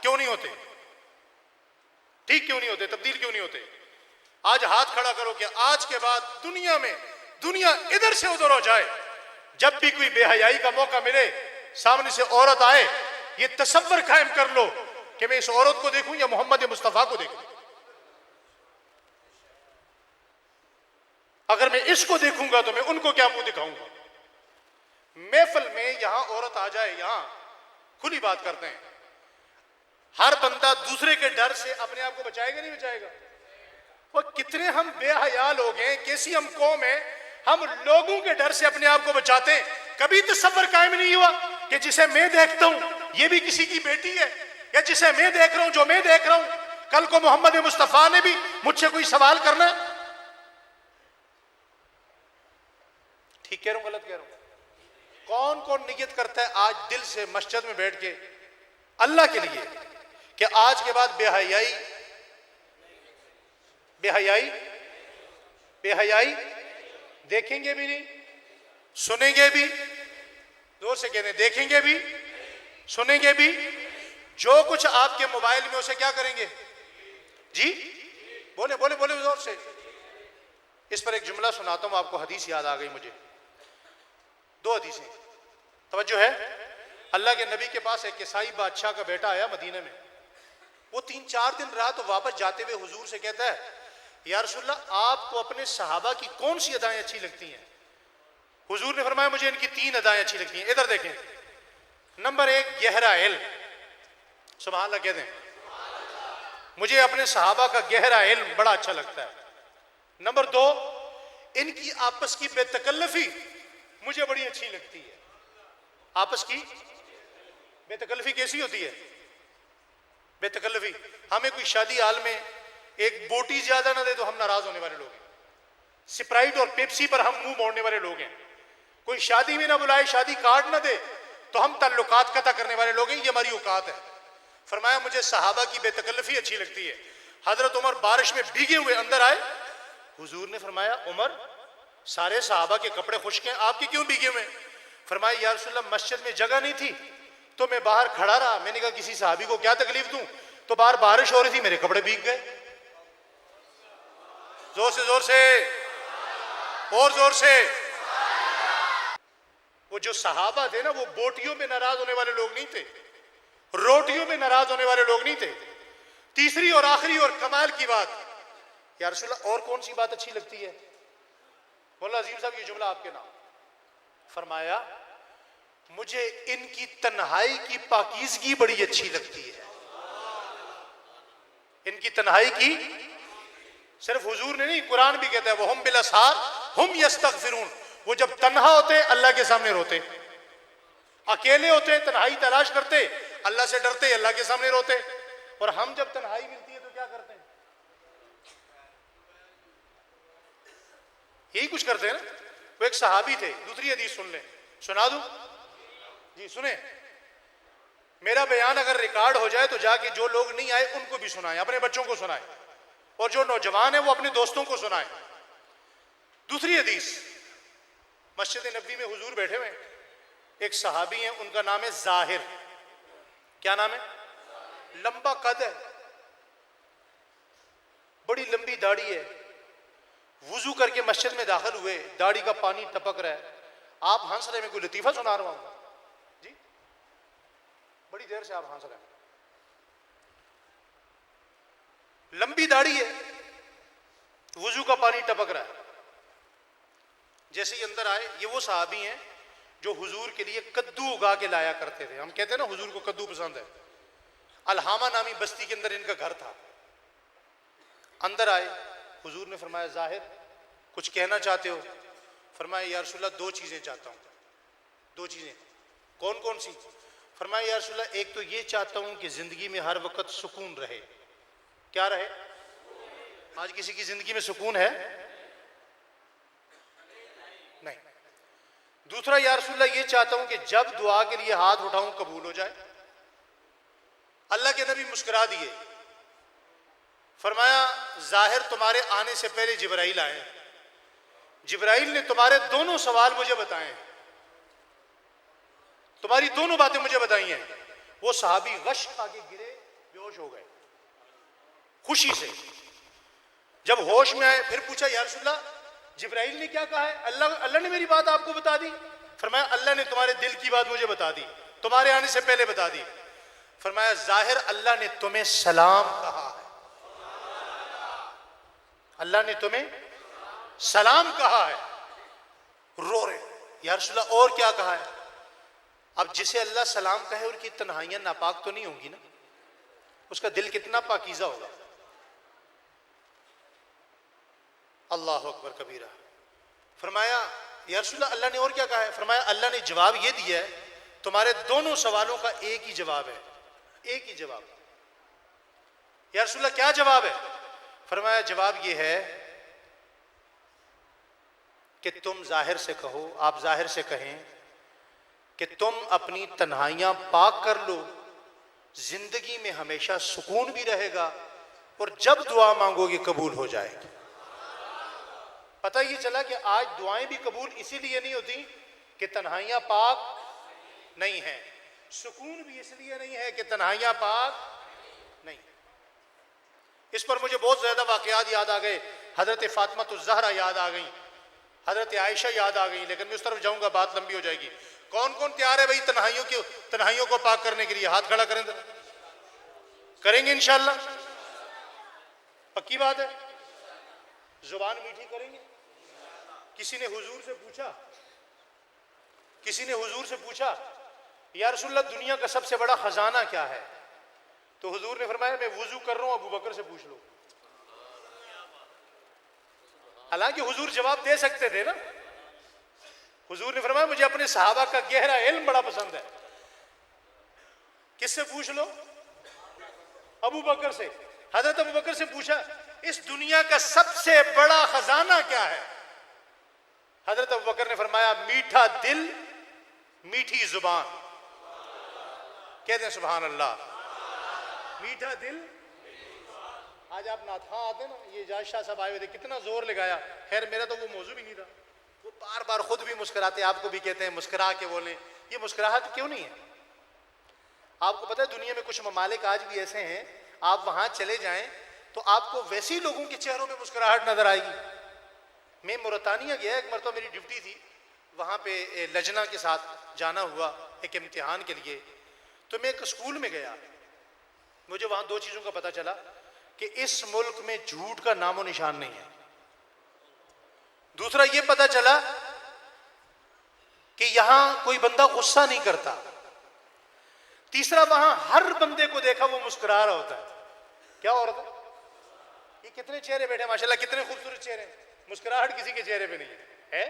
क्यों नहीं होते? ठीक क्यों नहीं होते? तब्दील क्यों नहीं होते? आज हाथ खड़ा करो कि आज के बाद दुनिया में, दुनिया इधर से उधर हो जाए, जब भी कोई बेहयाई का मौका मिले, सामने से औरत आए, ये तसव्वुर कायम कर लो कि मैं इस औरत को देखूं या मोहम्मद मुस्तफ़ा को देखूं। अगर मैं इसको देखूंगा तो मैं उनको क्या मुंह दिखाऊंगा। महफिल में यहां औरत आ जाए, यहां खुली बात करते हैं, हर बंदा दूसरे के डर से अपने आप को बचाएगा नहीं बचाएगा। वो कितने हम बेहया लोग हैं, कैसी हम कौम है, हम लोगों के डर से अपने आप को बचाते हैं। कभी तसव्वुर कायम नहीं हुआ कि जिसे मैं देखता हूं ये भी किसी की बेटी है, या जिसे मैं देख रहा हूं, जो मैं देख रहा हूं, कल को मोहम्मद मुस्तफा ने भी मुझसे कोई सवाल करना है। ठीक कह रहा हूं गलत कह रहा हूं? कौन कौन नियत करता है आज दिल से मस्जिद में बैठ के अल्लाह के लिए कि आज के बाद बेहयाई बेहयाई बेहयाई देखेंगे भी नहीं, सुनेंगे भी। जोर से कहते हैं, देखेंगे भी, सुनेंगे भी। जो कुछ आपके मोबाइल में उसे क्या करेंगे जी? बोले बोले बोले जोर से। इस पर एक जुमला सुनाता हूं आपको, हदीस याद आ गई मुझे। दो हदीसें, तवज्जो है। अल्लाह के नबी के पास एक ईसाई बादशाह का बेटा आया मदीने में। वो 3-4 दिन रहा तो वापस जाते हुए हुजूर से कहता है, या रसूलल्लाह, आपको अपने सहाबा की कौन सी अदाएं अच्छी लगती हैं? हुजूर ने फरमाया, मुझे इनकी 3 अदाएं अच्छी लगती हैं। इधर देखें। नंबर 1, गहरा इल्म। सुभान अल्लाह कहते हैं, मुझे अपने सहाबा का गहरा इल्म बड़ा अच्छा लगता है। नंबर 2, इनकी आपस की बेतकल्लफी मुझे बड़ी अच्छी लगती है। आपस की बेतकल्लफी कैसी होती है? बेतकल्लफी, हमें कोई शादी हाल में एक बोटी ज्यादा ना दे तो हम नाराज होने वाले लोग हैं। स्प्राइट और पेप्सी पर हम मुंह मोड़ने वाले लोग हैं। कोई शादी में ना बुलाए, शादी कार्ड ना दे तो हम ताल्लुकात कता करने वाले लोग हैं। ये हमारी औकात है। फरमाया, मुझे सहाबा की बेतकल्लफी अच्छी लगती है। हजरत उमर बारिश में भीगे हुए अंदर आए। हुजूर ने फरमाया, उमर, सारे सहाबा के कपड़े खुश्क हैं, आपके क्यों भीगे हुए? फरमाया, या रसूलल्लाह, मस्जिद में जगह नहीं थी तो मैं बाहर खड़ा रहा। मैंने कहा किसी सहाबी को क्या तकलीफ दूं, तो बाहर बारिश हो रही थी, मेरे कपड़े भीग गए। जोर से, जोर से और जोर से। वो जो सहाबा थे ना, वो बोटियों में नाराज होने वाले लोग नहीं थे, रोटियों में नाराज होने वाले लोग नहीं थे। तीसरी और आखिरी और कमाल की बात, या रसूलल्लाह, और कौन सी बात अच्छी लगती है? मौला अजीम साहब, ये जुमला आपके नाम। फरमाया, मुझे इनकी तन्हाई की पाकीज़गी बड़ी अच्छी लगती है। इनकी तन्हाई की, सिर्फ हुजूर ने नहीं, कुरान भी कहता है, वो हम बिलअसहार हम यस्तगफिरून। वो जब तन्हा होते अल्लाह के सामने रोते, अकेले होते तन्हाई तलाश करते, अल्लाह से डरते, अल्लाह के सामने रोते। और हम जब तन्हाई मिलती है तो क्या करते हैं? यही कुछ करते हैं ना। वो एक सहाबी थे, दूसरी हदीस सुन लें, सुना दूं जी? सुने, मेरा बयान अगर रिकॉर्ड हो जाए तो जाके जो लोग नहीं आए उनको भी सुनाएं, अपने बच्चों को सुनाएं, और जो नौजवान है वो अपने दोस्तों को सुनाएं। दूसरी हदीस, मस्जिद नबी में हुजूर बैठे हुए, एक सहाबी हैं, उनका नाम है जाहिर। क्या नाम है? लंबा कद है, बड़ी लंबी दाढ़ी है। वुजू करके मस्जिद में दाखिल हुए, दाढ़ी का पानी टपक रहा है। आप हंस रहे, मैं कोई लतीफा सुना रहा हूं जी? बड़ी देर से आप हंस रहे हैं। लंबी दाढ़ी है, वुजू का पानी टपक रहा है। जैसे ही अंदर आए, ये वो सहाबी हैं जो हुजूर के लिए कद्दू उगा के लाया करते थे। हम कहते हैं ना, हुजूर को कद्दू पसंद है। अलहामा नामी बस्ती के अंदर इनका घर था। अंदर आए, हुजूर ने फरमाया, जाहिर, कुछ कहना चाहते हो? फरमाया, या रसूलल्लाह, 2 चीज़ें चाहता हूँ। 2 चीज़ें। कौन कौन सी? फरमाया, या रसूलल्लाह, एक तो ये चाहता हूँ कि ज़िंदगी में हर वक्त सुकून रहे। क्या रहे? आज किसी की ज़िंदगी में सुकून है? नहीं। दूसरा, या रसूलल्लाह, ये चाहता हूँ कि जब दुआ के लिए हाथ उठाऊं कबूल हो जाए। अल्लाह के नबी मुस्कुरा दिए। फरमाया, जाहिर, तुम्हारे आने से पहले जिब्राइल आए। जिब्राइल ने तुम्हारे दोनों सवाल मुझे बताए हैं, तुम्हारी दोनों बातें मुझे बताई हैं। वो सहाबी गश खा के गिरे, बेहोश हो गए खुशी से। जब होश में आए, फिर पूछा, या रसूलल्लाह, जिब्राइल ने क्या कहा है? अल्लाह ने मेरी बात आपको बता दी। फरमाया, अल्लाह ने तुम्हारे दिल की बात मुझे बता दी, तुम्हारे आने से पहले बता दी। फरमाया जाहिर अल्लाह ने तुम्हें सलाम कहा है, अल्लाह ने तुम्हें सलाम कहा है। रो रहे या रसूलल्लाह और क्या कहा है? अब जिसे अल्लाह सलाम कहे उनकी तन्हाइयां नापाक तो नहीं होंगी ना, उसका दिल कितना पाकीज़ा होगा। अल्लाह अकबर कबीरा। फरमाया या रसूलल्लाह अल्लाह ने और क्या कहा है? फरमाया अल्लाह ने जवाब ये दिया है तुम्हारे दोनों सवालों का एक ही जवाब है, एक ही जवाब। या रसूलल्लाह क्या जवाब है? फरमाया जवाब ये है कि तुम जाहिर से कहो, आप जाहिर से कहें कि तुम अपनी तन्हाइयां पाक कर लो, जिंदगी में हमेशा सुकून भी रहेगा और जब दुआ मांगोगे कबूल हो जाएगी। पता ये चला कि आज दुआएं भी कबूल इसीलिए नहीं होती कि तन्हाइयां पाक नहीं है, सुकून भी इसलिए नहीं है कि तन्हाइयां पाक नहीं। इस पर मुझे बहुत ज्यादा वाकयात याद आ गए। हजरत फातिमा तो ज़हरा याद आ गई, हजरत आयशा याद आ गई, लेकिन मैं उस तरफ जाऊंगा बात लंबी हो जाएगी। कौन कौन तैयार है भाई तन्हाइयों को पाक करने के लिए? हाथ खड़ा करें। करेंगे इंशाल्लाह, पक्की बात है। जुबान मीठी करेंगे। किसी ने हुजूर से पूछा या रसूलल्लाह दुनिया का सबसे बड़ा खजाना क्या है? तो हुजूर ने फरमाया मैं वुजू कर रहा हूं, अबू बकर से पूछ लो। हालांकि हुजूर जवाब दे सकते थे ना। हुजूर ने फरमाया मुझे अपने सहाबा का गहरा इल्म बड़ा पसंद है। किससे पूछ लो? अबू बकर से। हजरत अबू बकर से पूछा इस दुनिया का सबसे बड़ा खजाना क्या है? हजरत अबू बकर ने फरमाया मीठा दिल, मीठी जुबान। कहते हैं सुभान अल्लाह। मीठा दिल। आज आप नाथा आते ना, ये जाज शाह साहब आए हुए थे, कितना जोर लगाया। खैर मेरा तो वो मौजू भी नहीं था। वो बार बार खुद भी मुस्कुराते, आपको भी कहते हैं मुस्कुरा के बोलें। ये मुस्कुराहट क्यों नहीं है? आपको पता है दुनिया में कुछ ममालिक आज भी ऐसे हैं, आप वहां चले जाएं तो आपको वैसे ही लोगों के चेहरों में मुस्कुराहट नजर आएगी। मैं मोरतानिया गया एक मरतबा, मेरी ड्यूटी थी वहाँ पे, लजना के साथ जाना हुआ एक इम्तिहान के लिए। तो मैं एक स्कूल में गया, मुझे वहाँ दो चीज़ों का पता चला कि इस मुल्क में झूठ का नामो निशान नहीं है। दूसरा ये पता चला कि यहाँ कोई बंदा गुस्सा नहीं करता। तीसरा वहाँ हर बंदे को देखा वो मुस्कुरा रहा होता है। क्या हो रहा था? ये कितने चेहरे बैठे माशाल्लाह, कितने खूबसूरत चेहरे। मुस्कुराहट किसी के चेहरे पे नहीं है,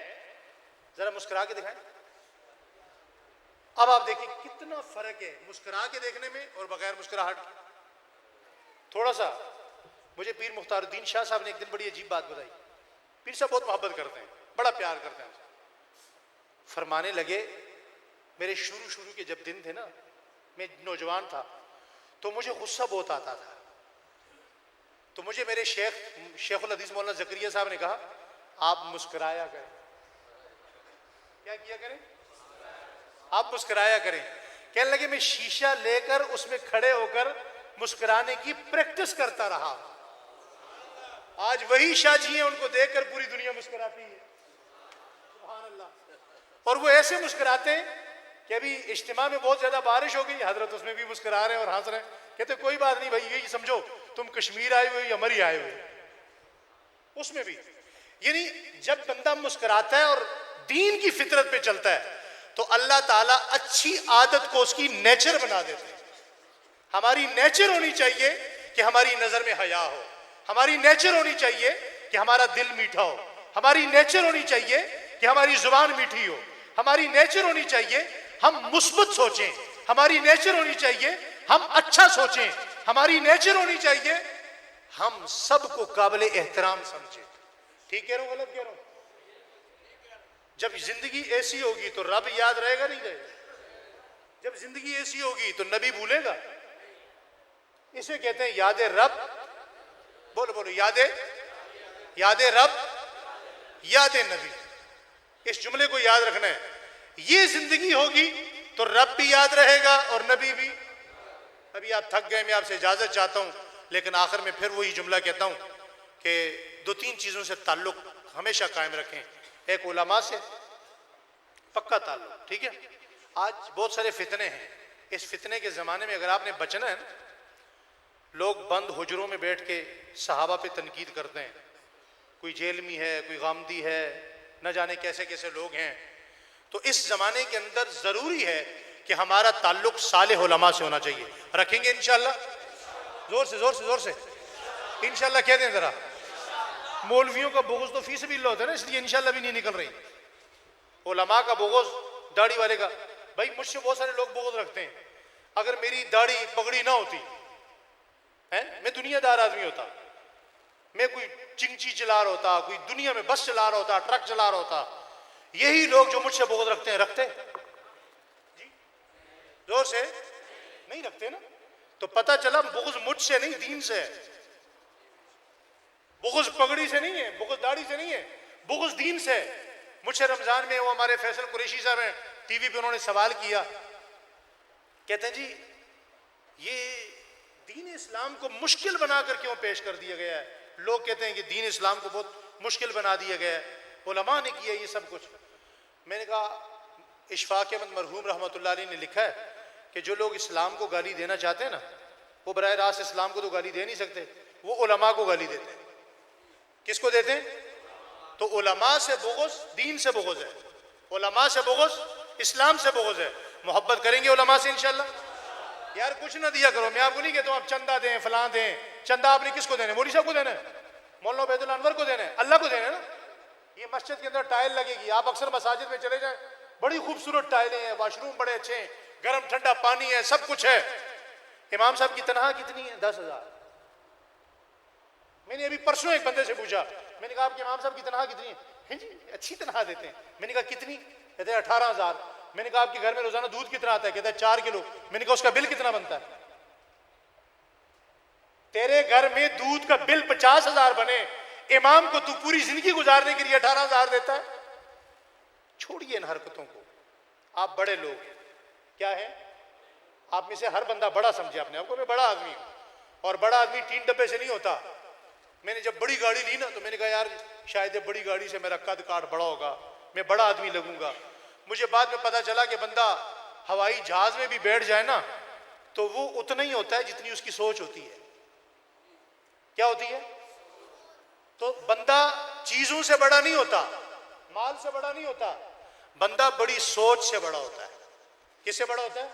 जरा मुस्कुरा के दिखाएं। अब आप देखिए कितना फर्क है मुस्कुरा के देखने में और बगैर मुस्कुराहट के। थोड़ा सा मुझे पीर मुख्तारुद्दीन शाह साहब ने एक दिन बड़ी अजीब बात बताई। पीर साहब बहुत मोहब्बत करते हैं, बड़ा प्यार करते हैं। फरमाने लगे मेरे शुरू के जब दिन थे ना, मैं नौजवान था, तो मुझे गुस्सा बहुत आता था। तो मुझे मेरे शेखुल हदीस मौलाना ज़करिया साहब ने कहा आप मुस्कुराया करें। क्या किया करें? आप मुस्कुराया करें। कहने लगे मैं शीशा लेकर उसमें खड़े होकर मुस्कुराने की प्रैक्टिस करता रहा। आज वही शाहजी हैं, उनको देखकर पूरी दुनिया मुस्कुराती है। सुभान अल्लाह। और वो ऐसे मुस्कुराते हैं कि अभी इज्तिमा में बहुत ज्यादा बारिश हो गई, हजरत उसमें भी मुस्कुरा रहे हैं और हंस रहे हैं। कहते कोई बात नहीं भाई, यही समझो तुम कश्मीर आए हुए या मरी आए हुए, उसमें भी। यानी जब बंदा मुस्कुराता है और दीन की फितरत पे चलता है तो अल्लाह ताला अच्छी आदत को उसकी नेचर बना देते हैं। हमारी नेचर होनी चाहिए कि हमारी नजर में हया हो, हमारी नेचर होनी चाहिए कि हमारा दिल मीठा हो, हमारी नेचर होनी चाहिए कि हमारी जुबान मीठी हो, हमारी नेचर होनी चाहिए हम मुस्बत सोचें, हमारी नेचर होनी चाहिए हम अच्छा सोचें, हमारी नेचर होनी चाहिए हम सबको काबिल एहतराम समझें। ठीक कह रहा हूं, गलत कह रहा हूं? जब जिंदगी ऐसी होगी तो रब याद रहेगा नहीं रहेगा? जब जिंदगी ऐसी होगी तो नबी भूलेगा? इसे कहते हैं याद रब। बोलो बोलो, याद रब, याद नबी। इस जुमले को याद रखना है। ये जिंदगी होगी तो रब भी याद रहेगा और नबी भी। अभी आप थक गए, मैं आपसे इजाजत चाहता हूं, लेकिन आखिर में फिर वही जुमला कहता हूं कि दो तीन चीजों से ताल्लुक हमेशा कायम रखें। एक उलमा से पक्का ताल्लुक, ठीक है? आज बहुत सारे फितने हैं, इस फितने के ज़माने में अगर आपने बचना है ना, लोग बंद हुजरों में बैठ के सहाबा पे तनकीद करते हैं, कोई जेल में है, कोई गामदी है, न जाने कैसे कैसे लोग हैं। तो इस ज़माने के अंदर ज़रूरी है कि हमारा ताल्लुक़ सालेह उलमा से होना चाहिए। रखेंगे इंशाअल्लाह? ज़ोर से ज़ोर से ज़ोर से इंशाअल्लाह कह दें ज़रा। मौलवियों का बुग़्ज़ तो फी सबिलिल्लाह होता है ना, इसलिए इंशाअल्लाह भी नहीं निकल रही। उलमा का बुग़्ज़, दाढ़ी वाले का, भाई मुझसे बहुत सारे लोग बुग़्ज़ रखते हैं। अगर मेरी दाढ़ी पगड़ी ना होती है, मैं दुनियादार आदमी होता, मैं कोई चिंची चला रहा होता, कोई दुनिया में बस चला रहा होता, ट्रक चला रहा होता। यही लोग जो मुझसे बुग़्ज़ रखते हैं, रखते जी जोर से नहीं रखते ना। तो पता चला बुग़्ज़ मुझसे नहीं, दीन से है। बुग़्ज़ पगड़ी से नहीं है, बुग़्ज़ दाढ़ी से नहीं है, बुग़्ज़ दीन से है। मुझसे रमज़ान में वो हमारे फैसल कुरैशी साहब हैं, टीवी पे उन्होंने सवाल किया, कहते हैं जी ये दीन इस्लाम को मुश्किल बनाकर क्यों पेश कर दिया गया है? लोग कहते हैं कि दीन इस्लाम को बहुत मुश्किल बना दिया गया है, उलमा ने किया ये सब कुछ। मैंने कहा इशफाक अहमद मरहूम रहमतुल्लाह अलैह ने लिखा है कि जो लोग इस्लाम को गाली देना चाहते हैं ना, वो बराह रास्त इस्लाम को तो गाली दे नहीं सकते, वो उलमा को गाली देते हैं। किसको देते हैं? तो उलमा से बुग़्ज़ दीन से बुग़्ज़ है, उलमा से बुग़्ज़ इस्लाम से बुग़्ज़ है। मोहब्बत करेंगे उलमा से इंशाअल्लाह। यार कुछ ना दिया करो, मैं आपको नहीं कहता हूँ आप चंदा दें, फलां दें। चंदा आपने किसको देना है? मौलवी साहब को देना है, मौलाना उबैदुल अनवर को देना है, अल्लाह को देना है ना। ये मस्जिद के अंदर टाइल लगेगी, आप अक्सर मसाजिद में चले जाएं, बड़ी खूबसूरत टाइलें हैं, वाशरूम बड़े अच्छे हैं, गर्म ठंडा पानी है, सब कुछ है। इमाम साहब की तनख्वाह कितनी है? 10,000। मैंने अभी परसों एक बंदे से पूछा, मैंने कहा आपके इमाम साहब की तनख्वाह कितनी है? जी अच्छी तनख्वाह देते हैं। मैंने कहा कितनी? कहते हैं 18,000। मैंने कहा आपके घर में रोजाना दूध कितना आता है? कहता है 4 किलो। मैंने कहा उसका बिल कितना बनता है? तेरे घर में दूध का बिल 50,000 बने, इमाम को तू पूरी जिंदगी गुजारने के लिए 18,000 देता है। छोड़िए इन हरकतों को, आप बड़े लोग हैं। क्या है? आप में से हर बंदा बड़ा समझे अपने आप को, मैं बड़ा आदमी हूं, और बड़ा आदमी 3 डब्बे से नहीं होता। मैंने जब बड़ी गाड़ी ली ना, तो मैंने कहा यार शायद बड़ी गाड़ी से मेरा कद काठ बड़ा होगा, मैं बड़ा आदमी लगूंगा। मुझे बाद में पता चला कि बंदा हवाई जहाज में भी बैठ जाए ना, तो वो उतना ही होता है जितनी उसकी सोच होती है। क्या होती है? तो बंदा चीजों से बड़ा नहीं होता, माल से बड़ा नहीं होता, बंदा बड़ी सोच से बड़ा होता है। किससे बड़ा होता है?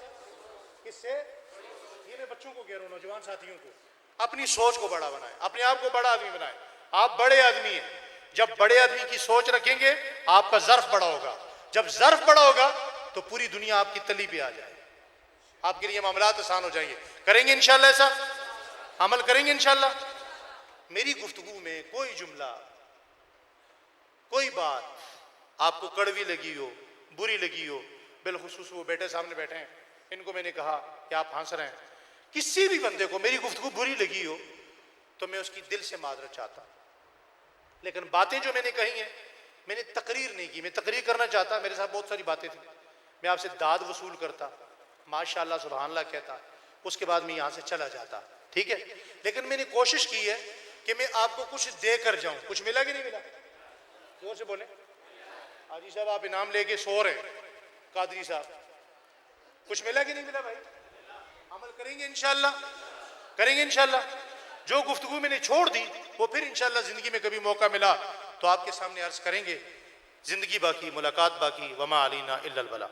किससे? ये मैं बच्चों को कह रहा हूं, नौजवान साथियों को, अपनी सोच को बड़ा बनाए, अपने आप को बड़ा आदमी बनाए। आप बड़े आदमी हैं, जब बड़े आदमी की सोच रखेंगे आपका ज़र्फ बड़ा होगा। जब ज़र्फ बड़ा होगा तो पूरी दुनिया आपकी तली पे आ जाए, आपके लिए मामलात आसान हो जाएंगे। करेंगे इंशाअल्लाह, ऐसा अमल करेंगे इंशाअल्लाह। मेरी गुफ्तगू में कोई जुमला, कोई बात आपको कड़वी लगी हो, बुरी लगी हो, बिलखुसूस वो बेटे सामने बैठे हैं, इनको मैंने कहा कि आप हंस रहे हैं, किसी भी बंदे को मेरी गुफ्तगू बुरी लगी हो तो मैं उसकी दिल से माजरत चाहता। लेकिन बातें जो मैंने कही हैं, मैंने तकरीर नहीं की। मैं तकरीर करना चाहता, मेरे साथ बहुत सारी बातें थी, मैं आपसे दाद वसूल करता, माशाअल्लाह सुभानअल्लाह कहता, उसके बाद मैं यहाँ से चला जाता, ठीक है। लेकिन मैंने कोशिश की है कि मैं आपको कुछ दे कर जाऊँ। कुछ मिला कि नहीं मिला? जोर से बोले। हाजी साहब आप इनाम लेके सो रहे हैं, कादरी साहब, कुछ मिला कि नहीं मिला? भाई अमल करेंगे इंशाअल्लाह, करेंगे इंशाअल्लाह। जो गुफ्तगू मैंने छोड़ दी वो फिर इंशाअल्लाह जिंदगी में कभी मौका मिला तो आपके सामने अर्ज करेंगे। जिंदगी बाकी, मुलाकात बाकी, वमा अलीना इल्लल बला।